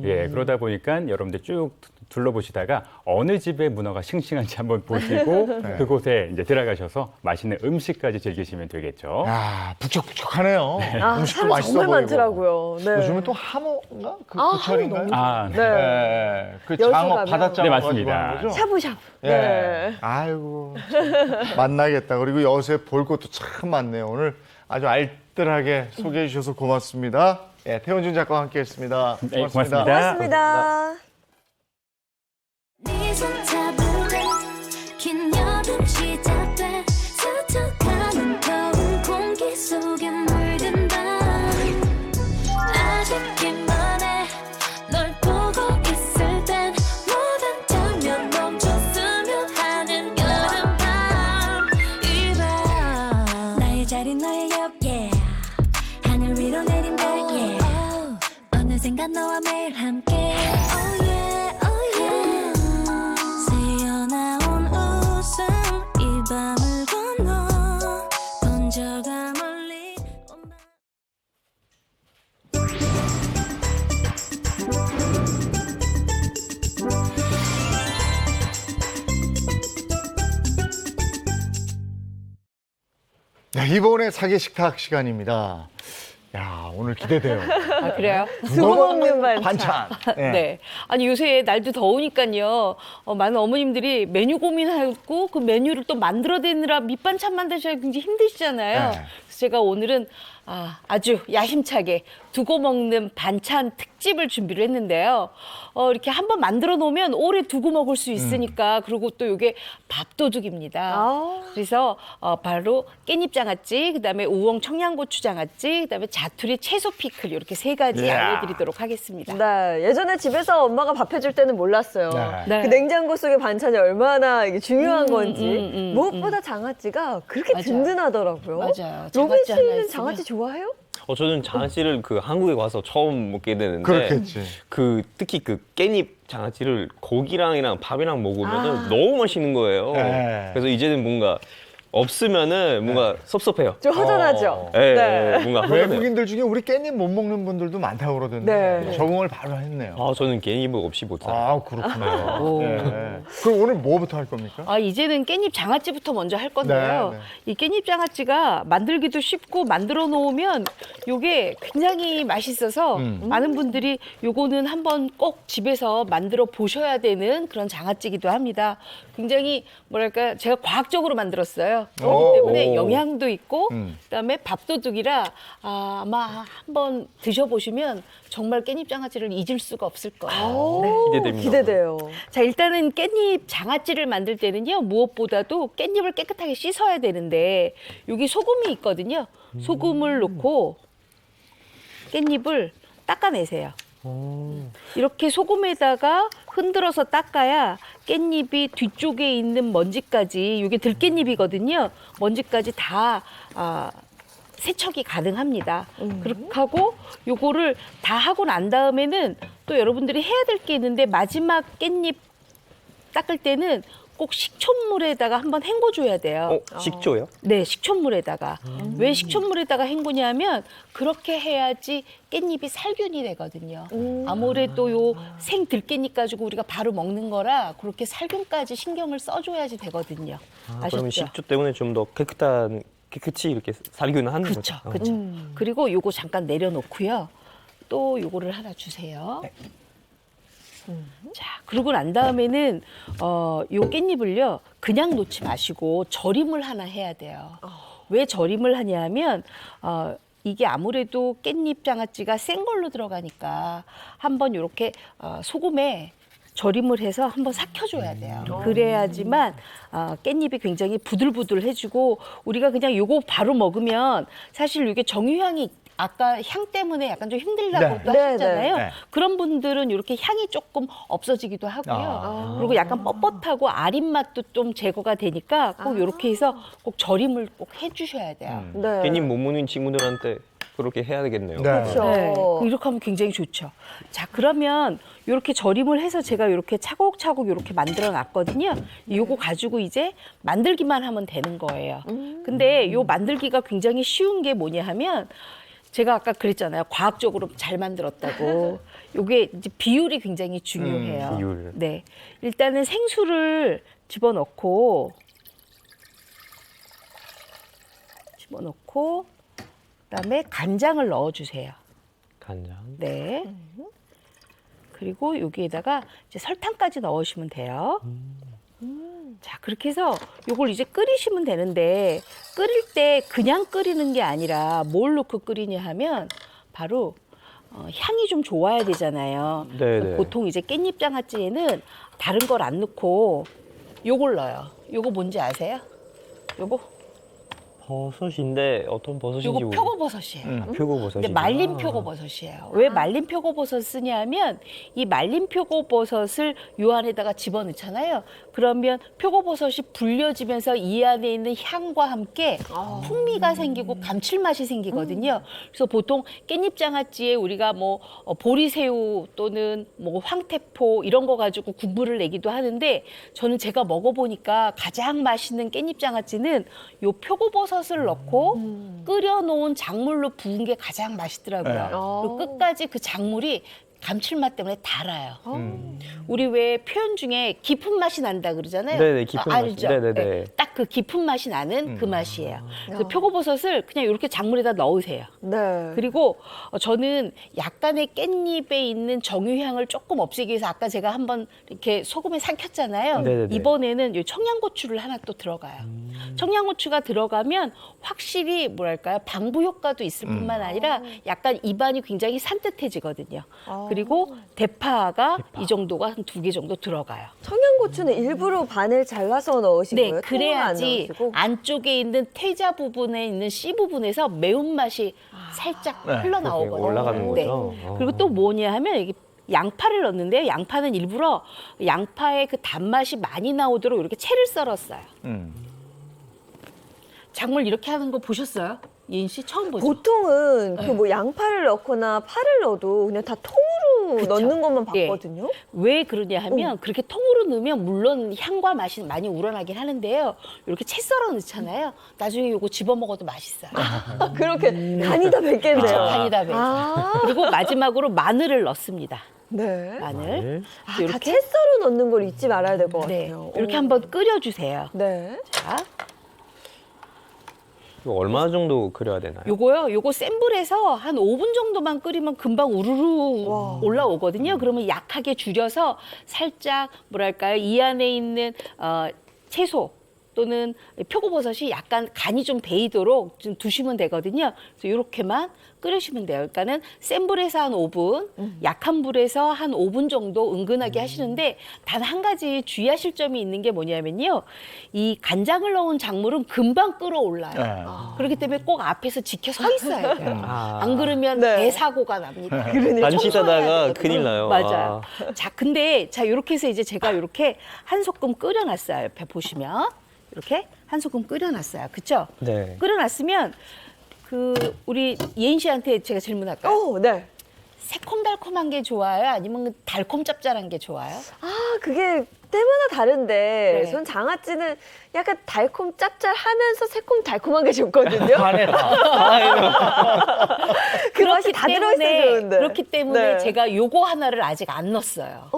그러다 보니까 여러분들 쭉 둘러보시다가 어느 집의 문어가 싱싱한지 한번 보시고 그곳에 이제 들어가셔서 맛있는 음식까지 즐기시면 되겠죠. 야, 북적북적하네요. 음식도 사람 맛있어 정말 보이고. 많더라고요. 네. 요즘은 또 하모인가? 부철인가요? 네. 그 여수 장어 가면. 바닷장어 네, 가지고 맞습니다. 하는 거죠? 샤브샤브. 예. 네. 아이고 참 만나겠다. 그리고 여수에 볼 것도 참 많네요. 오늘 아주 알뜰하게 소개해 주셔서 고맙습니다. 태원준 작가와 함께했습니다. 네, 고맙습니다. 고맙습니다. 네 손 잡으래 긴 여름 시작돼 스쳐가는 더운 공기 속에 물든 밤 아쉽기만 해 널 보고 있을 땐 모든 장면 멈췄으면 하는 네, 이번에 사계 식탁 시간입니다. 야, 오늘 기대돼요. 아, 그래요? 두고 먹는 반찬. 네. 네. 아니, 요새 날도 더우니까요. 많은 어머님들이 메뉴 고민하고 그 메뉴를 또 만들어내느라 밑반찬 만드셔야 굉장히 힘드시잖아요. 네. 그래서 제가 오늘은 아주 야심차게 두고 먹는 반찬 특집을 준비를 했는데요. 이렇게 한번 만들어 놓으면 오래 두고 먹을 수 있으니까 그리고 또 이게 밥도둑입니다. 그래서 바로 깻잎장아찌, 그다음에 우엉 청양고추장아찌, 그다음에 자투리 채소 피클 이렇게 세 가지 이야. 알려드리도록 하겠습니다. 네, 예전에 집에서 엄마가 밥 해줄 때는 몰랐어요. 네. 그 냉장고 속의 반찬이 얼마나 이게 중요한 건지. 음. 무엇보다 장아찌가 그렇게 맞아요. 든든하더라고요. 맞아요. 로빈 장아찌 하나 씨는 있으면. 장아찌 좋아해요? 저는 장아찌를 그 한국에 와서 처음 먹게 되는데 그렇겠지. 그 특히 그 깻잎 장아찌를 고기랑이랑 밥이랑 먹으면 아. 너무 맛있는 거예요. 네. 그래서 이제는 뭔가 없으면은 뭔가 섭섭해요. 좀 허전하죠? 예, 네. 뭔가 허전해요. 외국인들 중에 우리 깻잎 못 먹는 분들도 많다고 그러던데 네. 적응을 바로 했네요. 저는 깻잎을 없이 못 살아요. 아, 그렇구나. 네. 그럼 오늘 뭐부터 할 겁니까? 이제는 깻잎 장아찌부터 먼저 할 건데요. 네, 이 깻잎 장아찌가 만들기도 쉽고 만들어 놓으면 요게 굉장히 맛있어서 많은 분들이 요거는 한번 꼭 집에서 만들어 보셔야 되는 그런 장아찌기도 합니다. 굉장히 뭐랄까 제가 과학적으로 만들었어요. 그렇기 때문에 오. 영양도 있고 음. 그다음에 밥도둑이라 아마 한번 드셔보시면 정말 깻잎 장아찌를 잊을 수가 없을 거예요. 네. 기대됩니다. 기대돼요. 자, 일단은 깻잎 장아찌를 만들 때는요, 무엇보다도 깻잎을 깨끗하게 씻어야 되는데, 여기 소금이 있거든요. 소금을 넣고 깻잎을 닦아내세요. 이렇게 소금에다가 흔들어서 닦아야 깻잎이 뒤쪽에 있는 먼지까지, 이게 들깻잎이거든요. 먼지까지 다 세척이 가능합니다. 그렇게 하고 요거를 다 하고 난 다음에는 또 여러분들이 해야 될 게 있는데 마지막 깻잎 닦을 때는 꼭 식초물에다가 한번 헹궈줘야 돼요. 식초요? 네, 식초물에다가. 왜 식초물에다가 헹구냐면 그렇게 해야지 깻잎이 살균이 되거든요. 아무래도 요 생 들깻잎 가지고 우리가 바로 먹는 거라 그렇게 살균까지 신경을 써줘야지 되거든요. 아셨죠? 그러면 식초 때문에 좀 더 깨끗이 이렇게 살균을 하는 그렇죠, 거죠. 그렇죠. 그리고 요거 잠깐 내려놓고요. 또 요거를 하나 주세요. 자, 그러고 난 다음에는 요 깻잎을요 그냥 놓지 마시고 절임을 하나 해야 돼요. 왜 절임을 하냐면 이게 아무래도 깻잎 장아찌가 센 걸로 들어가니까 한번 이렇게 소금에 절임을 해서 한번 삭혀줘야 돼요. 그래야지만 깻잎이 굉장히 부들부들해지고 우리가 그냥 요거 바로 먹으면 사실 이게 정유향이 아까 향 때문에 약간 좀 힘들다고 또 하셨잖아요. 네. 그런 분들은 이렇게 향이 조금 없어지기도 하고요. 그리고 약간 뻣뻣하고 아린 맛도 좀 제거가 되니까 꼭 이렇게 해서 꼭 절임을 꼭 해주셔야 돼요. 네. 깻잎 못 먹는 친구들한테 그렇게 해야 되겠네요. 네. 그렇죠. 네, 이렇게 하면 굉장히 좋죠. 자, 그러면 이렇게 절임을 해서 제가 이렇게 차곡차곡 이렇게 만들어 놨거든요. 요거 가지고 이제 만들기만 하면 되는 거예요. 근데 요 만들기가 굉장히 쉬운 게 뭐냐 하면 제가 아까 그랬잖아요. 과학적으로 잘 만들었다고. 요게 이제 비율이 굉장히 중요해요. 비율. 네. 일단은 생수를 집어넣고 그다음에 간장을 넣어주세요. 간장. 네. 그리고 여기에다가 이제 설탕까지 넣으시면 돼요. 자, 그렇게 해서 요걸 이제 끓이시면 되는데 끓일 때 그냥 끓이는 게 아니라 뭘 넣고 끓이냐 하면 바로 향이 좀 좋아야 되잖아요. 네네. 보통 이제 깻잎 장아찌에는 다른 걸 안 넣고 요걸 넣어요. 요거 뭔지 아세요? 요거? 버섯인데 어떤 버섯인지 요거 모르겠어요. 표고버섯이에요. 표고버섯이. 근데 말린 표고버섯이에요. 왜 말린 표고버섯 쓰냐면 이 말린 표고버섯을 요 안에다가 집어넣잖아요. 그러면 표고버섯이 불려지면서 이 안에 있는 향과 함께 풍미가 생기고 감칠맛이 생기거든요. 그래서 보통 깻잎 장아찌에 우리가 뭐 보리새우 또는 뭐 황태포 이런 거 가지고 국물을 내기도 하는데 저는 제가 먹어보니까 가장 맛있는 깻잎 장아찌는 요 표고버섯을 넣고 끓여놓은 작물로 부은 게 가장 맛있더라고요. 그리고 끝까지 그 작물이 감칠맛 때문에 달아요. 우리 왜 표현 중에 깊은 맛이 난다 그러잖아요. 네네, 깊은 맛이. 알죠? 네네네. 네, 딱 딱 그 깊은 맛이 나는 그 맛이에요. 그래서 표고버섯을 그냥 이렇게 작물에다 넣으세요. 네. 그리고 저는 약간의 깻잎에 있는 정유향을 조금 없애기 위해서 아까 제가 한번 이렇게 소금에 삼켰잖아요. 네네네. 이번에는 이 청양고추를 하나 또 들어가요. 청양고추가 들어가면 확실히 뭐랄까요, 방부 효과도 있을 뿐만 아니라 약간 입안이 굉장히 산뜻해지거든요. 그리고 대파가 이 정도가 한 2개 정도 들어가요. 청양고추는 일부러 반을 잘라서 넣으신 네, 거예요? 그래야지 통으로 안 넣으시고? 안쪽에 있는 태자 부분에 있는 씨 부분에서 매운맛이 살짝 흘러나오거든요. 올라가는 거죠? 그리고 또 뭐냐 하면 여기 양파를 넣는데요. 양파는 일부러 양파의 그 단맛이 많이 나오도록 이렇게 채를 썰었어요. 작물 이렇게 하는 거 보셨어요? 예인 씨 처음 보죠? 보통은 그 뭐 양파를 넣거나 파를 넣어도 그냥 다 통으로 그쵸. 넣는 것만 예. 봤거든요. 왜 그러냐 하면 그렇게 통으로 넣으면 물론 향과 맛이 많이 우러나긴 하는데요. 이렇게 채 썰어 넣잖아요. 나중에 요거 집어 먹어도 맛있어요. 그렇게 간이 다 뱄겠네요. 그쵸, 간이 다 배죠. 아. 그리고 마지막으로 마늘을 넣습니다. 네. 마늘. 아, 다 채 썰어 넣는 걸 잊지 말아야 될 것 네. 같아요. 이렇게 오. 한번 끓여주세요. 네. 자, 이거 얼마 정도 끓여야 되나요? 요거 센 불에서 한 5분 정도만 끓이면 금방 우르르 올라오거든요. 그러면 약하게 줄여서 살짝 뭐랄까요, 이 안에 있는 채소 또는 표고버섯이 약간 간이 좀 배이도록 좀 두시면 되거든요. 그래서 이렇게만 끓이시면 돼요. 그러니까는 센 불에서 한 5분, 약한 불에서 한 5분 정도 은근하게 하시는데 단 한 가지 주의하실 점이 있는 게 뭐냐면요. 이 간장을 넣은 작물은 금방 끓어올라요. 그렇기 때문에 꼭 앞에서 지켜 서 있어야 돼요. 안 그러면 네. 대사고가 납니다. 딴짓하다가 큰일 나요. 맞아요. 자, 근데 자 이렇게 해서 이제 제가 이렇게 한 소끔 끓여놨어요. 옆에 보시면 이렇게 한 소끔 끓여놨어요. 그렇죠? 네. 끓여놨으면 그 우리 예인 씨한테 제가 질문할까요? 오, 네. 새콤달콤한 게 좋아요? 아니면 달콤 짭짤한 게 좋아요? 아, 그게 때마다 다른데 네. 전 장아찌는 약간 달콤 짭짤하면서 새콤 달콤한 게 좋거든요. 그 맛이 다 들어있으면 좋은데. 그렇기 때문에 네. 제가 요거 하나를 아직 안 넣었어요.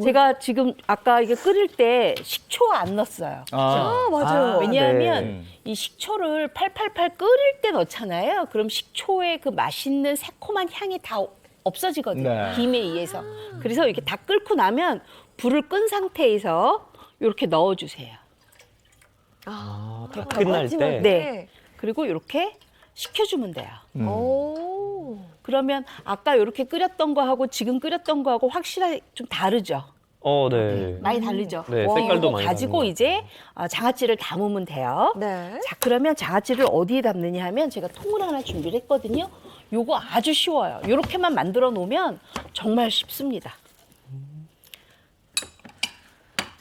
제가 지금 아까 이게 끓일 때 식초 안 넣었어요. 아, 맞아요. 왜냐하면 이 식초를 팔팔팔 끓일 때 넣잖아요. 그럼 식초의 그 맛있는 새콤한 향이 다 없어지거든요. 네. 김에 의해서. 그래서 이렇게 다 끓고 나면 불을 끈 상태에서 이렇게 넣어주세요. 다 끝날 때. 네. 그리고 이렇게 식혀주면 돼요. 오. 그러면 아까 이렇게 끓였던 거하고 지금 끓였던 거하고 확실하게 좀 다르죠. 네. 많이 다르죠. 네, 와, 색깔도 이거 많이 가지고 다른 것 이제 장아찌를 담으면 돼요. 네. 자, 그러면 장아찌를 어디에 담느냐 하면 제가 통을 하나 준비를 했거든요. 요거 아주 쉬워요. 요렇게만 만들어 놓으면 정말 쉽습니다.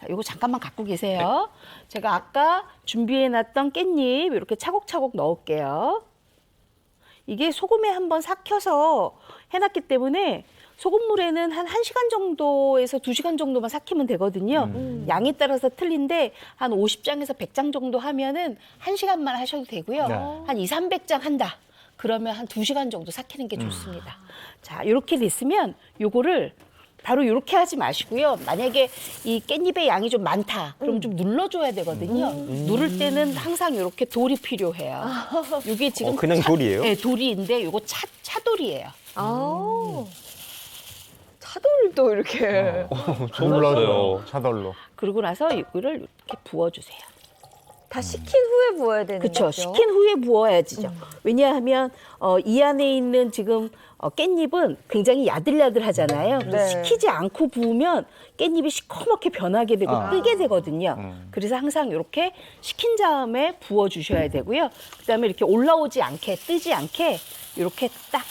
자, 요거 잠깐만 갖고 계세요. 제가 아까 준비해 놨던 깻잎 이렇게 차곡차곡 넣을게요. 이게 소금에 한번 삭혀서 해놨기 때문에 소금물에는 한 1시간 정도에서 2시간 정도만 삭히면 되거든요. 양에 따라서 틀린데 한 50장에서 100장 정도 하면은 1시간만 하셔도 되고요. 네. 한 200~300장 한다. 그러면 한 2시간 정도 삭히는 게 좋습니다. 자, 이렇게 됐으면 요거를 바로 이렇게 하지 마시고요. 만약에 이 깻잎의 양이 좀 많다. 그럼 좀 눌러줘야 되거든요. 누를 때는 항상 이렇게 돌이 필요해요. 이게 지금 그냥 돌이에요? 네, 돌이인데 이거 차돌이에요. 아. 차돌도 이렇게. 몰라요. 차돌로. 그러고 나서 이거를 이렇게 부어주세요. 다 식힌 후에 부어야 되는 그렇죠. 거죠? 식힌 후에 부어야지죠. 왜냐하면 이 안에 있는 지금 깻잎은 굉장히 야들야들하잖아요. 그래서 네. 식히지 않고 부으면 깻잎이 시커멓게 변하게 되고 뜨게 되거든요. 그래서 항상 이렇게 식힌 다음에 부어주셔야 되고요. 그다음에 이렇게 올라오지 않게 뜨지 않게 이렇게 딱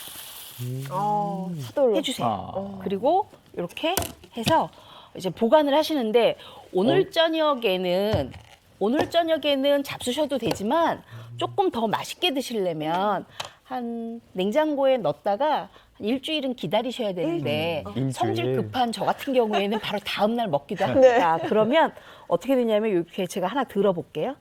차돌로. 해주세요. 그리고 이렇게 해서 이제 보관을 하시는데 오늘 저녁에는 잡수셔도 되지만 조금 더 맛있게 드시려면 한 냉장고에 넣었다가 한 일주일은 기다리셔야 되는데 성질 급한 저 같은 경우에는 바로 다음 날 먹기도 합니다. 그러면 어떻게 되냐면 이렇게 제가 하나 들어볼게요.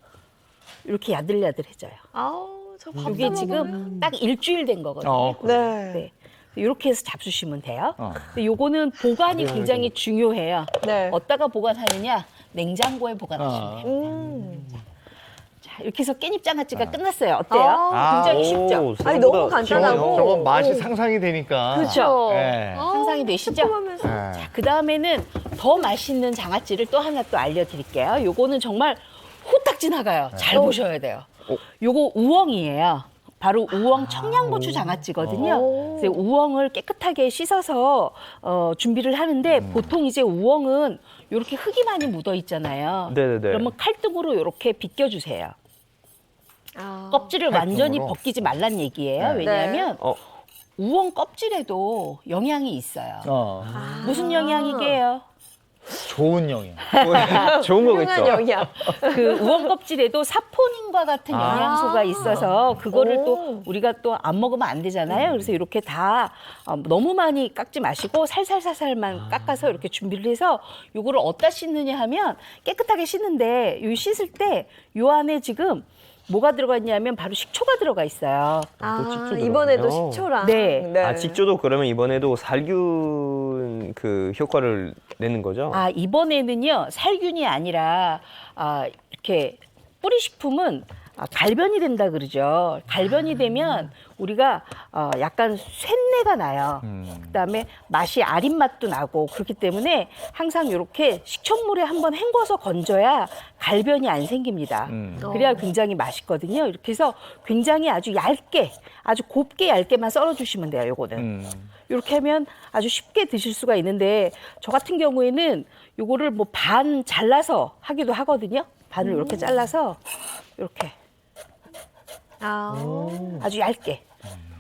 이렇게 야들야들해져요. 아우, 저 밥. 이게 지금 딱 일주일 된 거거든요. 네. 네. 이렇게 해서 잡수시면 돼요. 근데 요거는 보관이 굉장히 중요해요. 네. 어디다가 보관하느냐? 냉장고에 보관하시면 돼요. 이렇게 해서 깻잎 장아찌가 끝났어요. 어때요? 아. 굉장히 쉽죠? 오, 아니, 너무 간단하고. 저건 맛이 오. 상상이 되니까. 그렇죠. 네. 상상이 되시죠? 새콤하면서. 네. 자, 그 다음에는 더 맛있는 장아찌를 또 하나 또 알려드릴게요. 요거는 정말 후딱 지나가요. 잘 보셔야 돼요. 요거 우엉이에요. 바로 우엉 청양고추 장아찌거든요. 그래서 우엉을 깨끗하게 씻어서 준비를 하는데 보통 이제 우엉은 이렇게 흙이 많이 묻어 있잖아요. 네네네. 그러면 칼등으로 이렇게 비껴주세요. 아. 껍질을 완전히 칼등으로? 벗기지 말란 얘기예요. 네. 왜냐하면 어. 우엉 껍질에도 영양이 있어요. 아, 무슨 영양이게요? 좋은 영양. 좋은 훌륭한 거겠죠. 영양. 그 우엉 껍질에도 사포닌과 같은 영양소가 있어서 그거를 오. 또 우리가 또 안 먹으면 안 되잖아요. 그래서 이렇게 다 너무 많이 깎지 마시고 살살살살만 깎아서 이렇게 준비를 해서 요거를 어디다 씻느냐 하면 깨끗하게 씻는데 요 씻을 때 요 안에 지금 뭐가 들어가 있냐면 바로 식초가 들어가 있어요. 아, 식초 이번에도 들어가요? 식초랑. 네. 아, 직조도 그러면 이번에도 살균 그 효과를 내는 거죠? 아, 이번에는요, 살균이 아니라, 이렇게 뿌리식품은 갈변이 된다 그러죠. 갈변이 되면 우리가 약간 쇳내가 나요. 그다음에 맛이 아린 맛도 나고 그렇기 때문에 항상 이렇게 식초물에 한번 헹궈서 건져야 갈변이 안 생깁니다. 그래야 굉장히 맛있거든요. 이렇게 해서 굉장히 아주 얇게, 아주 곱게 얇게만 썰어주시면 돼요. 요거는. 이렇게 하면 아주 쉽게 드실 수가 있는데 저 같은 경우에는 요거를 뭐 반 잘라서 하기도 하거든요. 반을 이렇게 잘라서 이렇게 아주 얇게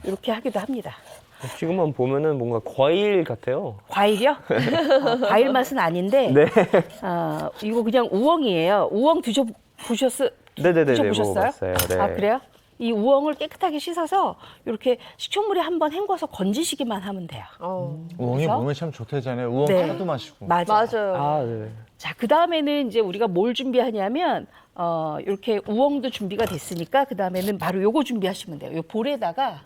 이렇게 하기도 합니다. 지금만 보면은 뭔가 과일 같아요. 과일이요? 과일 맛은 아닌데 네. 이거 그냥 우엉이에요. 우엉 네네네. 드셔보셨어요? 먹어봤어요. 네. 아, 그래요? 이 우엉을 깨끗하게 씻어서 이렇게 식초물에 한번 헹궈서 건지시기만 하면 돼요. 우엉이 그래서? 몸에 참 좋다잖아요. 우엉 네. 하나도 마시고. 맞아요. 맞아요. 아, 네. 자, 그 다음에는 이제 우리가 뭘 준비하냐면, 이렇게 우엉도 준비가 됐으니까, 그 다음에는 바로 요거 준비하시면 돼요. 요 볼에다가,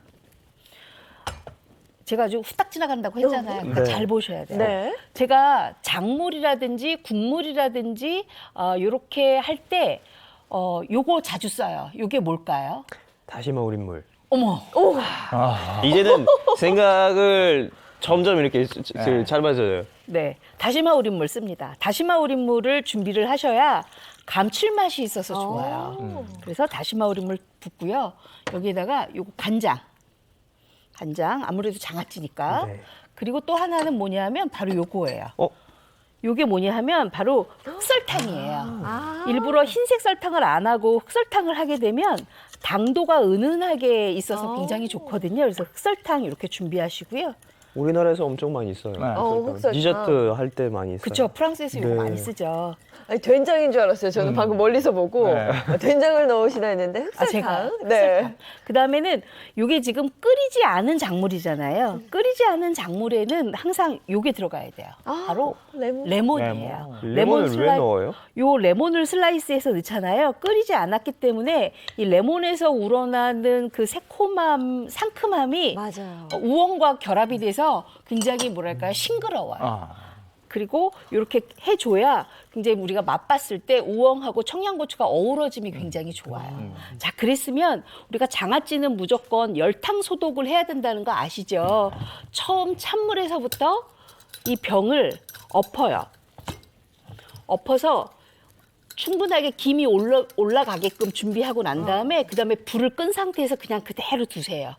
제가 아주 후딱 지나간다고 했잖아요. 그러니까 네. 잘 보셔야 돼요. 네. 제가 작물이라든지 국물이라든지, 요렇게 할 때, 요거 자주 써요. 요게 뭘까요? 다시마 우린물. 어머! 이제는 생각을 점점 이렇게 잘 맞아요. 네. 다시마 우린물 씁니다. 다시마 우린물을 준비를 하셔야 감칠맛이 있어서 좋아요. 그래서 다시마 우린물 붓고요. 여기에다가 요거 간장. 아무래도 장아찌니까. 네. 그리고 또 하나는 뭐냐면 바로 요거예요. 어? 요게 뭐냐 하면 바로 흑설탕이에요. 일부러 흰색 설탕을 안 하고 흑설탕을 하게 되면 당도가 은은하게 있어서 굉장히 좋거든요. 그래서 흑설탕 이렇게 준비하시고요. 우리나라에서 엄청 많이 써요. 흑설탕. 디저트 할 때 많이 써요. 그렇죠. 프랑스에서 이거 네. 많이 쓰죠. 아니, 된장인 줄 알았어요. 저는 방금 멀리서 보고 네. 된장을 넣으시나 했는데 흑설탕. 제가 네. 그다음에는 요게 지금 끓이지 않은 작물이잖아요. 끓이지 않은 작물에는 항상 요게 들어가야 돼요. 바로 레몬. 레몬이에요. 레몬을 왜 넣어요? 요 레몬을 슬라이스해서 넣잖아요. 끓이지 않았기 때문에 이 레몬에서 우러나는 그 새콤함, 상큼함이 맞아요. 우엉과 결합이 돼서 굉장히 뭐랄까요? 싱그러워요. 그리고 이렇게 해줘야 굉장히 우리가 맛봤을 때 우엉하고 청양고추가 어우러짐이 굉장히 좋아요. 자, 그랬으면 우리가 장아찌는 무조건 열탕 소독을 해야 된다는 거 아시죠? 처음 찬물에서부터 이 병을 엎어요. 엎어서 충분하게 김이 올라가게끔 준비하고 난 다음에 그다음에 불을 끈 상태에서 그냥 그대로 두세요.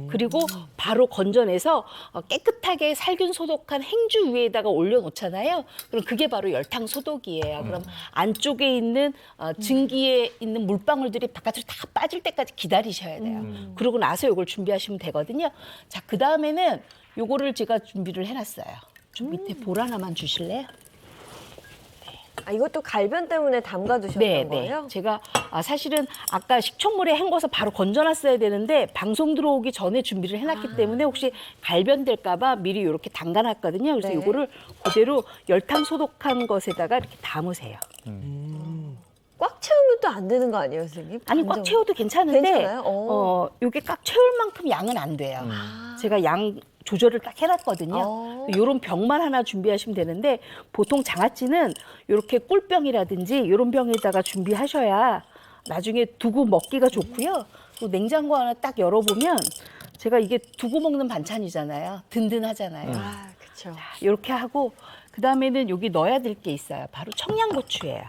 그리고 바로 건져내서 깨끗하게 살균 소독한 행주 위에다가 올려놓잖아요. 그럼 그게 바로 열탕 소독이에요. 그럼 안쪽에 있는 증기에 있는 물방울들이 바깥으로 다 빠질 때까지 기다리셔야 돼요. 그러고 나서 이걸 준비하시면 되거든요. 자, 그다음에는 요거를 제가 준비를 해놨어요. 좀 밑에 볼 하나만 주실래요? 아, 이것도 갈변 때문에 담가두셨던 거예요? 제가 사실은 아까 식초물에 헹궈서 바로 건져놨어야 되는데 방송 들어오기 전에 준비를 해놨기 때문에 혹시 갈변될까 봐 미리 이렇게 담가놨거든요. 그래서 네. 이거를 그대로 열탕 소독한 것에다가 이렇게 담으세요. 꽉 채우면 또 안 되는 거 아니에요, 선생님? 아니 꽉 채워도 괜찮은데 괜찮아요? 이게 꽉 채울 만큼 양은 안 돼요. 제가 양 조절을 딱 해놨거든요. 이런 병만 하나 준비하시면 되는데 보통 장아찌는 이렇게 꿀병이라든지 이런 병에다가 준비하셔야 나중에 두고 먹기가 좋고요. 또 냉장고 하나 딱 열어보면 제가 이게 두고 먹는 반찬이잖아요. 든든하잖아요. 아, 그렇죠. 이렇게 하고 그다음에는 여기 넣어야 될 게 있어요. 바로 청양고추예요.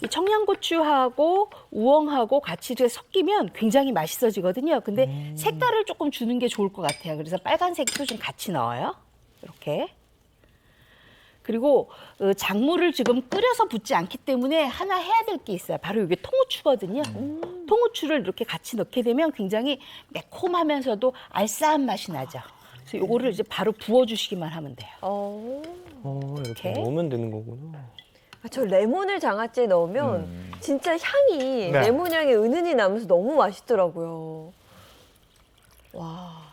이 청양고추하고 우엉하고 같이 이렇게 섞이면 굉장히 맛있어지거든요. 근데 색깔을 조금 주는 게 좋을 것 같아요. 그래서 빨간색도 좀 같이 넣어요. 이렇게. 그리고 작물을 지금 끓여서 붓지 않기 때문에 하나 해야 될 게 있어요. 바로 이게 통후추거든요. 통후추를 이렇게 같이 넣게 되면 굉장히 매콤하면서도 알싸한 맛이 나죠. 그래서 요거를 이제 바로 부어주시기만 하면 돼요. 이렇게 이렇게. 넣으면 되는 거구나. 아, 저 레몬을 장아찌에 넣으면 진짜 향이 네. 레몬 향이 은은히 나면서 너무 맛있더라고요. 와,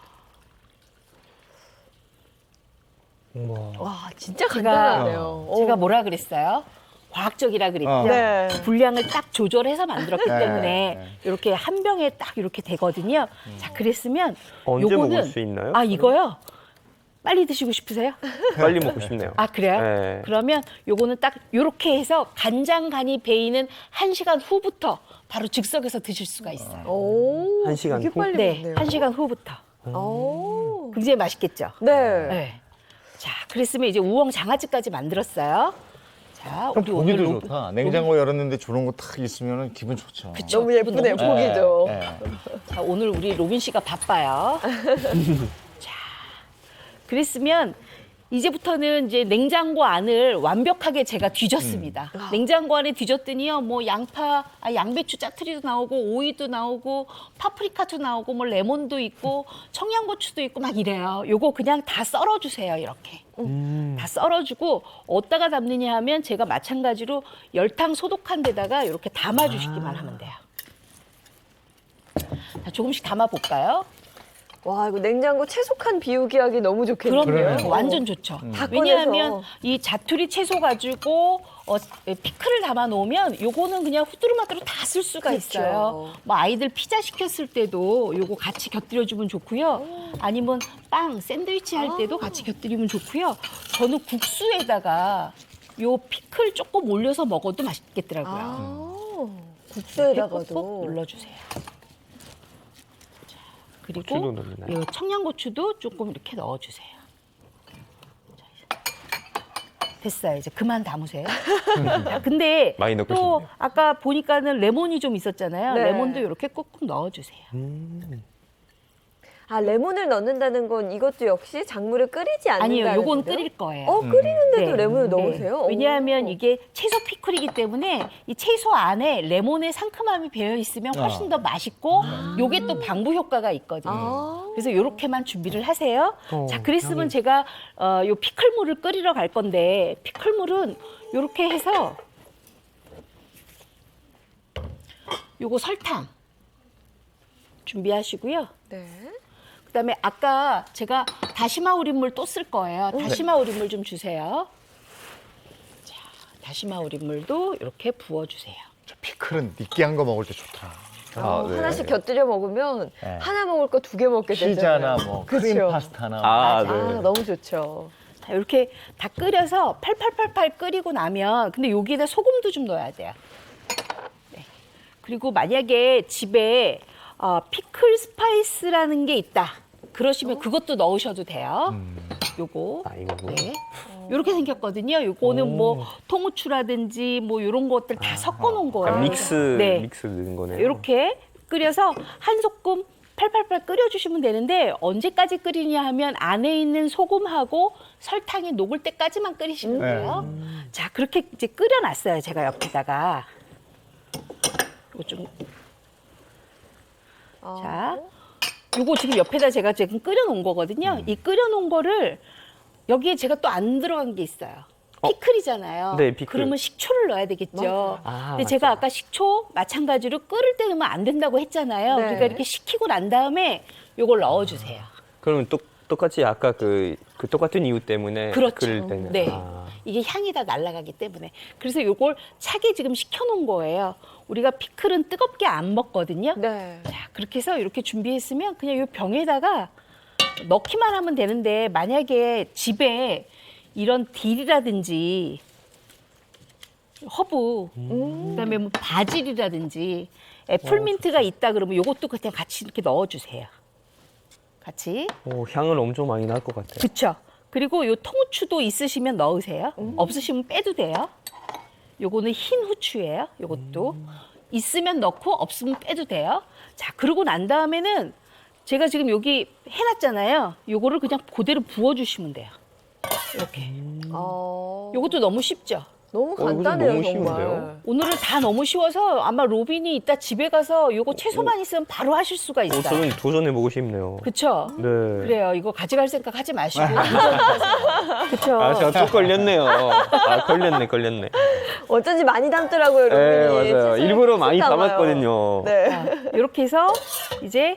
와 진짜 간단하네요. 제가 뭐라 그랬어요? 과학적이라 그랬죠. 네. 분량을 딱 조절해서 만들었기 네. 때문에 이렇게 한 병에 딱 이렇게 되거든요. 자, 그랬으면 언제 요거는 먹을 수 있나요? 아, 이거요? 빨리 드시고 싶으세요? 빨리 먹고 싶네요. 아, 그래요? 네. 그러면 요거는 딱 요렇게 해서 간장 간이 배이는 1시간 후부터 바로 즉석에서 드실 수가 있어요. 오, 1시간 되게 후? 빨리 네, 먹네요. 1시간 후부터. 오, 굉장히 맛있겠죠? 네. 네. 자, 그랬으면 이제 우엉 장아찌까지 만들었어요. 자, 우리 오늘 보기도 좋다. 냉장고 열었는데 저런 거 탁 있으면 기분 좋죠. 그쵸? 너무 예쁘네요, 너무 보기도. 자, 오늘 우리 로빈 씨가 바빠요. 자, 그랬으면 이제부터는 이제 냉장고 안을 완벽하게 제가 뒤졌습니다. 냉장고 안에 뒤졌더니요, 뭐 양배추 짜투리도 나오고 오이도 나오고 파프리카도 나오고 뭐 레몬도 있고 청양고추도 있고 막 이래요. 요거 그냥 다 썰어주세요, 이렇게. 다 썰어주고 어디다가 담느냐 하면 제가 마찬가지로 열탕 소독한 데다가 이렇게 담아주시기만 하면 돼요. 자, 조금씩 담아볼까요? 와, 이거 냉장고 채소칸 비우기 하기 너무 좋겠네요. 그럼요. 완전 좋죠. 다 왜냐하면 꺼내서. 이 자투리 채소 가지고 피클을 담아 놓으면 요거는 그냥 후뚜루마뚜루 다 쓸 수가 그렇죠. 있어요. 뭐 아이들 피자 시켰을 때도 요거 같이 곁들여 주면 좋고요. 아니면 빵 샌드위치 할 때도 같이 곁들이면 좋고요. 저는 국수에다가 요 피클 조금 올려서 먹어도 맛있겠더라고요. 아, 이렇게 국수에다가도. 꾹꾹 눌러주세요. 자, 그리고 고추도 넣나요? 요 청양고추도 조금 이렇게 넣어주세요. 됐어요. 이제 그만 담으세요. 자, 근데 많이 넣고 또 싶네요. 아까 보니까는 레몬이 좀 있었잖아요. 네. 레몬도 이렇게 꾹꾹 넣어주세요. 아, 레몬을 넣는다는 건 이것도 역시 작물을 끓이지 않는다는 아니요, 요건 건데요? 끓일 거예요. 끓이는데도 네. 레몬을 네. 넣으세요? 왜냐하면 오. 이게 채소 피클이기 때문에 이 채소 안에 레몬의 상큼함이 배어 있으면 훨씬 더 맛있고 요게 또 방부 효과가 있거든요. 아. 그래서 이렇게만 준비를 하세요. 자, 그랬으면 향이. 제가 요 피클물을 끓이러 갈 건데 피클물은 이렇게 해서 요거 설탕 준비하시고요. 네. 그다음에 아까 제가 다시마 우린물 또 쓸 거예요. 다시마 우린물 좀 주세요. 자, 다시마 우린물도 이렇게 부어주세요. 저 피클은 느끼한 거 먹을 때 좋더라. 네. 하나씩 곁들여 먹으면 네. 하나 먹을 거 2개 먹게 되잖아요. 피자나 뭐 크림 그쵸? 파스타나 아, 아, 네. 너무 좋죠. 자, 이렇게 다 끓여서 팔팔팔팔 끓이고 나면 근데 여기에다 소금도 좀 넣어야 돼요. 네. 그리고 만약에 집에 피클 스파이스라는 게 있다. 그러시면 그것도 넣으셔도 돼요. 요거. 아, 이거구나. 네. 이렇게 생겼거든요. 요거는 뭐 통후추라든지 뭐 이런 것들 다 섞어 놓은 거예요. 믹스 네. 믹스 넣는 거네요. 이렇게 끓여서 한 소끔 팔팔팔 끓여주시면 되는데 언제까지 끓이냐 하면 안에 있는 소금하고 설탕이 녹을 때까지만 끓이시면 돼요. 자, 그렇게 이제 끓여놨어요. 제가 옆에다가. 이거 좀. 자, 요거 지금 옆에다 제가 지금 끓여놓은 거거든요. 이 끓여놓은 거를 여기에 제가 또 안 들어간 게 있어요. 피클이잖아요. 네, 피클. 그러면 식초를 넣어야 되겠죠. 아, 근데 제가 맞죠. 아까 식초 마찬가지로 끓을 때 넣으면 안 된다고 했잖아요. 네. 그러니까 이렇게 식히고 난 다음에 요걸 넣어주세요. 그러면 똑같이 아까 그 똑같은 이유 때문에 그렇죠. 끓일 때는 네. 아. 이게 향이 다 날아가기 때문에. 그래서 요걸 차게 지금 식혀놓은 거예요. 우리가 피클은 뜨겁게 안 먹거든요. 네. 자, 그렇게 해서 이렇게 준비했으면 그냥 요 병에다가 넣기만 하면 되는데 만약에 집에 이런 딜이라든지 허브, 그다음에 뭐 바질이라든지 애플민트가 있다 그러면 요것도 그냥 같이 이렇게 넣어주세요. 같이. 향은 엄청 많이 날 것 같아요. 그렇죠. 그리고 요 통후추도 있으시면 넣으세요. 없으시면 빼도 돼요. 요거는 흰 후추예요. 요것도 있으면 넣고 없으면 빼도 돼요. 자, 그러고 난 다음에는 제가 지금 여기 해놨잖아요. 요거를 그냥 그대로 부어주시면 돼요. 이렇게. 요것도 너무 쉽죠. 너무 이거 간단해요, 너무 정말. 쉬운데요? 오늘은 다 너무 쉬워서 아마 로빈이 이따 집에 가서 요거 채소만 있으면 바로 하실 수가 있어요. 저는 도전해보고 싶네요. 그쵸? 네. 그래요. 이거 가져갈 생각 하지 마시고. 그쵸? 제가 또 걸렸네요. 걸렸네. 어쩐지 많이 담더라고요, 네, 로빈이. 맞아요. 채소를 일부러 많이 푹 담아요. 담았거든요. 네. 이렇게 해서 이제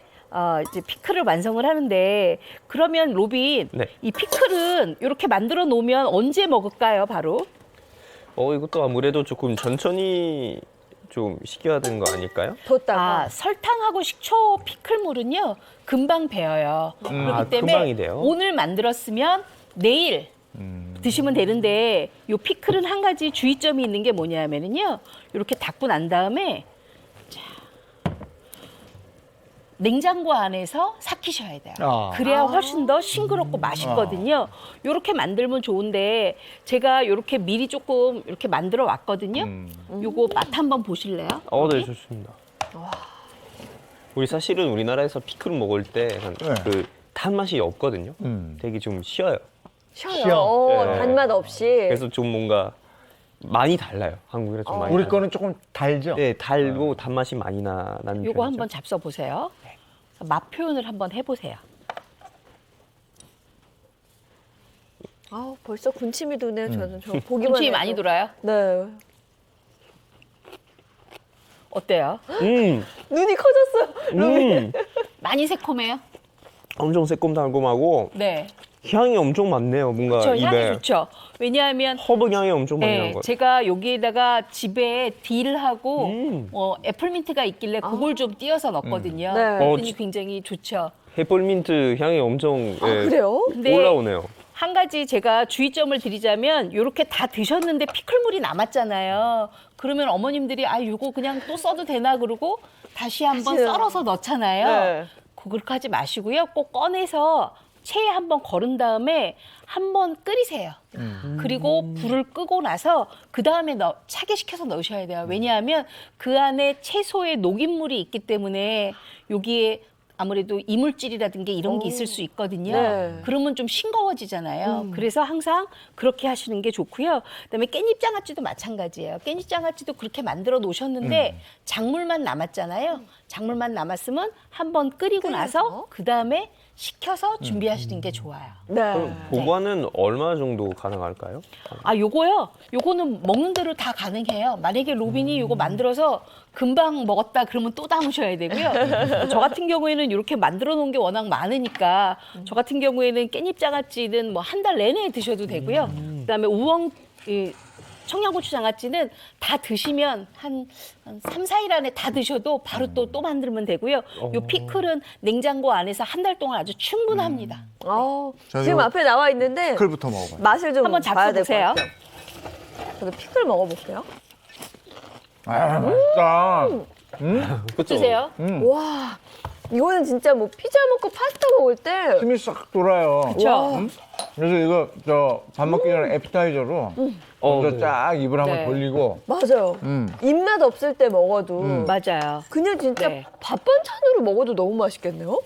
피클을 완성을 하는데 그러면 로빈 네. 이 피클은 이렇게 만들어 놓으면 언제 먹을까요, 바로? 이것도 아무래도 조금 천천히 좀 식혀야 되는 거 아닐까요? 뒀다가. 설탕하고 식초 피클물은요 금방 배어요. 그렇기 때문에 금방이 돼요? 오늘 만들었으면 내일 드시면 되는데 요 피클은 한 가지 주의점이 있는 게 뭐냐면은요 이렇게 닦고 난 다음에 냉장고 안에서 삭히셔야 돼요. 그래야 훨씬 더 싱그럽고 맛있거든요. 요렇게 만들면 좋은데 제가 요렇게 미리 조금 이렇게 만들어 왔거든요. 요거 맛 한번 보실래요? 네, 좋습니다. 우리 사실은 우리나라에서 피클 먹을 때 그 단맛이 없거든요. 되게 좀 쉬어요. 쉬어요. 네. 단맛 없이. 그래서 좀 뭔가 많이 달라요. 한국이랑 좀 많이 우리 달라요. 거는 조금 달죠? 네, 달고 단맛이 많이 나는 편이죠. 요거 한번 잡숴 보세요. 맛 표현을 한번 해보세요. 벌써 군침이 도네요. 저는 저 보기만 군침이 해도. 많이 돌아요? 네. 음, 어때요? 눈이 커졌어요. 많이 새콤해요? 엄청 새콤달콤하고 네. 향이 엄청 많네요. 뭔가 그렇죠. 향이 입에 좋죠. 왜냐하면 허브 향이 엄청 많이 나는 네, 것 같아요. 제가 여기에다가 집에 딜하고 애플민트가 있길래 그걸 좀 띄어서 넣었거든요. 네. 그랬더니 굉장히 좋죠. 애플민트 향이 엄청 그래요? 근데 올라오네요. 한 가지 제가 주의점을 드리자면 이렇게 다 드셨는데 피클물이 남았잖아요. 그러면 어머님들이 이거 그냥 또 써도 되나 그러고 다시 한번 사실은. 썰어서 넣잖아요. 네. 그렇게 하지 마시고요. 꼭 꺼내서 체에 한번 걸은 다음에 한번 끓이세요. 그리고 불을 끄고 나서 그 다음에 차게 식혀서 넣으셔야 돼요. 왜냐하면 그 안에 채소의 녹인물이 있기 때문에 여기에 아무래도 이물질이라든가 이런 게 있을 수 있거든요. 네. 그러면 좀 싱거워지잖아요. 그래서 항상 그렇게 하시는 게 좋고요. 그다음에 깻잎 장아찌도 마찬가지예요. 깻잎 장아찌도 그렇게 만들어 놓으셨는데 작물만 남았잖아요. 작물만 남았으면 한번 끓이고 나서 그다음에 식혀서 준비하시는 게 좋아요. 네. 보관은 얼마 정도 가능할까요? 요거요? 요거는 먹는 대로 다 가능해요. 만약에 로빈이 요거 만들어서 금방 먹었다 그러면 또 담으셔야 되고요. 저 같은 경우에는 이렇게 만들어 놓은 게 워낙 많으니까 저 같은 경우에는 깻잎 장아찌는 뭐 한 달 내내 드셔도 되고요. 그다음에 우엉 청양고추 장아찌는 다 드시면 한 3, 4일 안에 다 드셔도 바로 또 만들면 되고요. 요 피클은 냉장고 안에서 한 달 동안 아주 충분합니다. 자, 지금 이거 앞에 나와 있는데 피클부터 먹어봐요. 맛을 좀 한번 봐야 될 것 잡숴보세요. 같아요. 저도 피클 먹어볼게요. 맛있다. 드세요. 와, 이거는 진짜 뭐 피자 먹고 파스타 먹을 때 힘이 싹 돌아요. 그렇죠. 그래서 이거 밥 먹기 전에 애피타이저로 먼저 네. 쫙 입을 한번 네. 돌리고 맞아요. 입맛 없을 때 먹어도 맞아요. 그냥 진짜 네. 밥 반찬으로 먹어도 너무 맛있겠네요.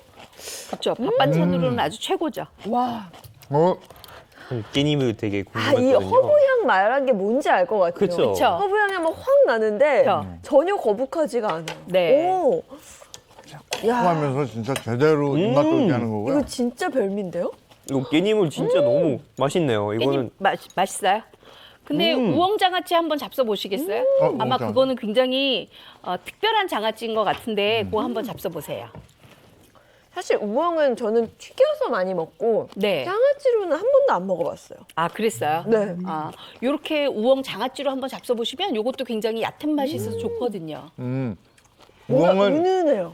그렇죠. 밥 반찬으로는 아주 최고죠. 와, 깻잎을 되게 이 궁금했거든요. 허브향 말한 게 뭔지 알 것 같아요. 그쵸. 그쵸. 허브향이 한번 확 나는데 그쵸. 전혀 거북하지가 않아요. 네. 오, 야, 하면서 진짜 제대로 입맛 돌게 하는 거고요. 이거 진짜 별미인데요? 이거 깻잎을 진짜 너무 맛있네요. 이거는 깻잎 맛있어요? 근데 우엉장아찌 한번 잡숴 보시겠어요? 아마 우엉장. 그거는 굉장히 특별한 장아찌인 것 같은데 그거 한번 잡숴 보세요. 사실 우엉은 저는 튀겨서 많이 먹고 네. 장아찌로는 한 번도 안 먹어봤어요. 아, 그랬어요? 네. 요렇게 우엉 장아찌로 한번 잡숴 보시면 요것도 굉장히 얕은 맛이 있어서 좋거든요. 뭔가 우엉은 은은해요.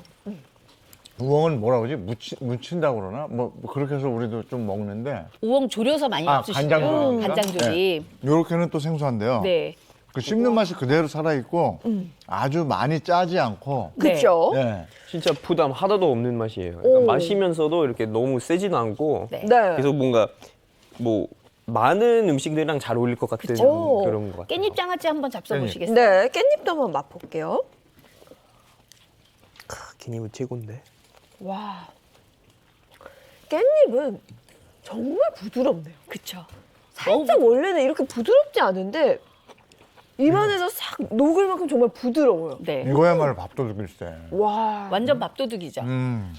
우엉은 뭐라 그러지? 무친다고 그러나? 뭐 그렇게 해서 우리도 좀 먹는데 우엉 졸여서 많이 아, 잡수시죠? 간장 조림. 간장 조림. 요렇게는 또 생소한데요. 네. 그 씹는 맛이 그대로 살아있고 아주 많이 짜지 않고. 그렇죠. 네. 진짜 부담 하나도 없는 맛이에요. 오. 그러니까 마시면서도 이렇게 너무 세지도 않고 네. 네. 그래서 뭔가 뭐 많은 음식들이랑 잘 어울릴 것 같은 그쵸. 그런 것 같아요. 깻잎 장아찌 한번 잡숴보시겠어요? 네, 깻잎도 한번 맛볼게요. 깻잎은 최고인데. 와, 깻잎은 정말 부드럽네요. 그쵸. 살짝 원래는 이렇게 부드럽지 않은데 입안에서 싹 녹을 만큼 정말 부드러워요. 네. 이거야말로 밥도둑일세. 와, 완전 밥도둑이죠.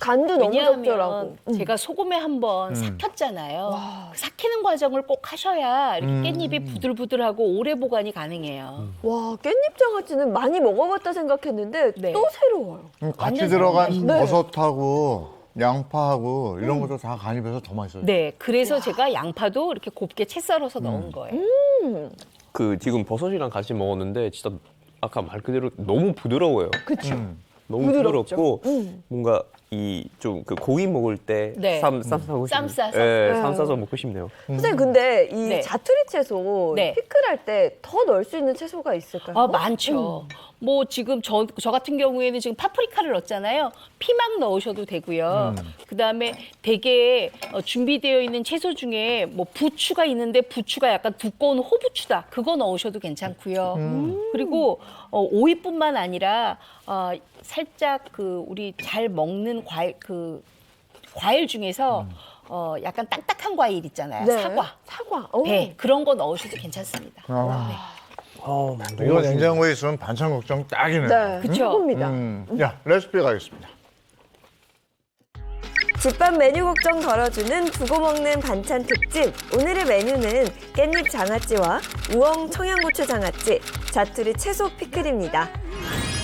간도 너무 왜냐하면 적절하고. 제가 소금에 한번 삭혔잖아요. 그 삭히는 과정을 꼭 하셔야 이렇게 깻잎이 부들부들하고 오래 보관이 가능해요. 와, 깻잎 장아찌는 많이 먹어봤다 생각했는데 네. 또 새로워요. 같이 완전 들어간 네. 버섯하고 양파하고 이런 것도 다 간입해서 더 맛있어요. 네, 그래서 제가 양파도 이렇게 곱게 채 썰어서 넣은 거예요. 그 지금 버섯이랑 같이 먹었는데 진짜 아까 말 그대로 너무 부드러워요. 그쵸. 너무 부드럽죠. 부드럽고 뭔가 이 좀 그 고기 먹을 때 네. 쌈 싸고 쌈 싸서. 예, 네. 쌈 싸서 먹고 싶네요. 선생님, 근데 이 네. 자투리 채소 네. 피클할 때 더 넣을 수 있는 채소가 있을까요? 아, 많죠. 뭐 지금 저 같은 경우에는 지금 파프리카를 넣었잖아요. 피망 넣으셔도 되고요. 그다음에 대게 준비되어 있는 채소 중에 뭐 부추가 있는데 부추가 약간 두꺼운 호부추다. 그거 넣으셔도 괜찮고요. 그리고 오이뿐만 아니라 살짝 그 우리 잘 먹는 과일 중에서 약간 딱딱한 과일 있잖아요. 네. 사과. 오. 네, 그런 거 넣으셔도 괜찮습니다. 이거 냉장고에 있으면 반찬 걱정 딱이네. 네, 그쵸? 최고입니다. 야, 레시피 가겠습니다. 집밥 메뉴 걱정 덜어주는 두고 먹는 반찬 특집. 오늘의 메뉴는 깻잎 장아찌와 우엉 청양고추 장아찌, 자투리 채소 피클입니다.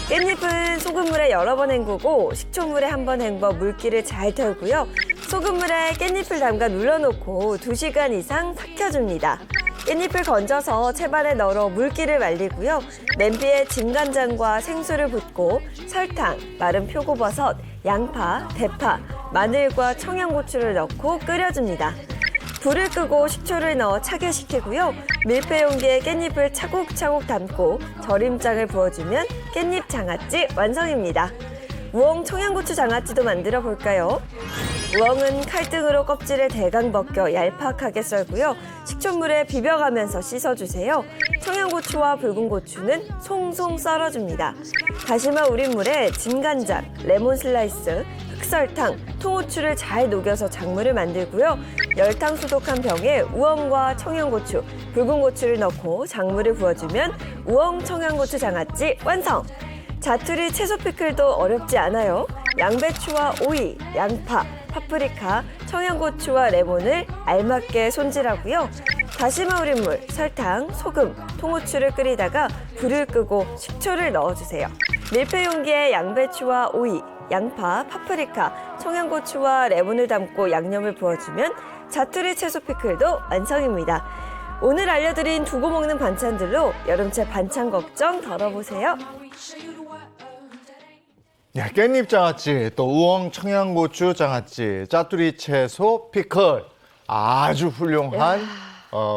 깻잎은 소금물에 여러 번 헹구고 식초물에 한 번 헹궈 물기를 잘 털고요. 소금물에 깻잎을 담가 눌러놓고 2시간 이상 삭혀줍니다. 깻잎을 건져서 채반에 널어 물기를 말리고요. 냄비에 진간장과 생수를 붓고 설탕, 마른 표고버섯, 양파, 대파, 마늘과 청양고추를 넣고 끓여줍니다. 불을 끄고 식초를 넣어 차게 식히고요. 밀폐 용기에 깻잎을 차곡차곡 담고 절임장을 부어주면 깻잎 장아찌 완성입니다. 우엉 청양고추 장아찌도 만들어 볼까요? 우엉은 칼등으로 껍질을 대강 벗겨 얄팍하게 썰고요. 식초물에 비벼가면서 씻어주세요. 청양고추와 붉은 고추는 송송 썰어줍니다. 다시마 우린물에 진간장, 레몬 슬라이스, 흑설탕, 통후추를 잘 녹여서 작물을 만들고요. 열탕 소독한 병에 우엉과 청양고추, 붉은 고추를 넣고 작물을 부어주면 우엉 청양고추 장아찌 완성! 자투리 채소 피클도 어렵지 않아요. 양배추와 오이, 양파, 파프리카, 청양고추와 레몬을 알맞게 손질하고요. 다시마 우린물, 설탕, 소금, 통후추를 끓이다가 불을 끄고 식초를 넣어주세요. 밀폐 용기에 양배추와 오이, 양파, 파프리카, 청양고추와 레몬을 담고 양념을 부어주면 자투리 채소 피클도 완성입니다. 오늘 알려드린 두고 먹는 반찬들로 여름철 반찬 걱정 덜어보세요. 야, 깻잎 장아찌, 또 우엉 청양고추 장아찌, 짜투리 채소 피클. 아주 훌륭한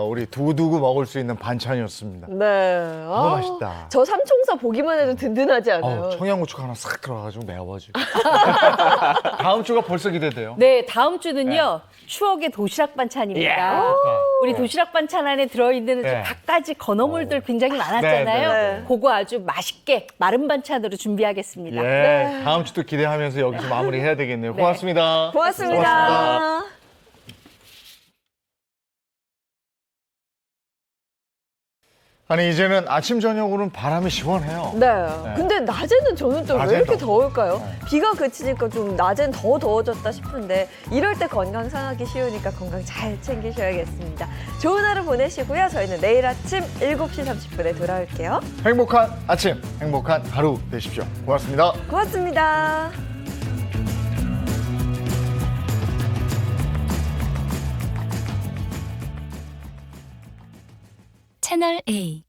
우리 두고 먹을 수 있는 반찬이었습니다. 네. 너무 맛있다. 저 삼총사 보기만 해도 든든하지 않아요? 청양고추가 하나 싹 들어가가지고 매워지고. 다음 주가 벌써 기대돼요. 네, 다음 주는요. 추억의 도시락 반찬입니다. 우리 도시락 반찬 안에 들어있는 네. 갖가지 건어물들 굉장히 많았잖아요. 네. 그거 아주 맛있게 마른 반찬으로 준비하겠습니다. 예, 다음 주도 기대하면서 여기서 마무리해야 되겠네요. 네. 고맙습니다. 고맙습니다. 아니, 이제는 아침, 저녁으로는 바람이 시원해요. 네. 근데 낮에는 저는 또 왜 낮에는 이렇게 더- 더울까요? 비가 그치니까 좀 낮엔 더 더워졌다 싶은데 이럴 때 건강 상하기 쉬우니까 건강 잘 챙기셔야겠습니다. 좋은 하루 보내시고요. 저희는 내일 아침 7시 30분에 돌아올게요. 행복한 아침, 행복한 하루 되십시오. 고맙습니다. 고맙습니다. 채널 A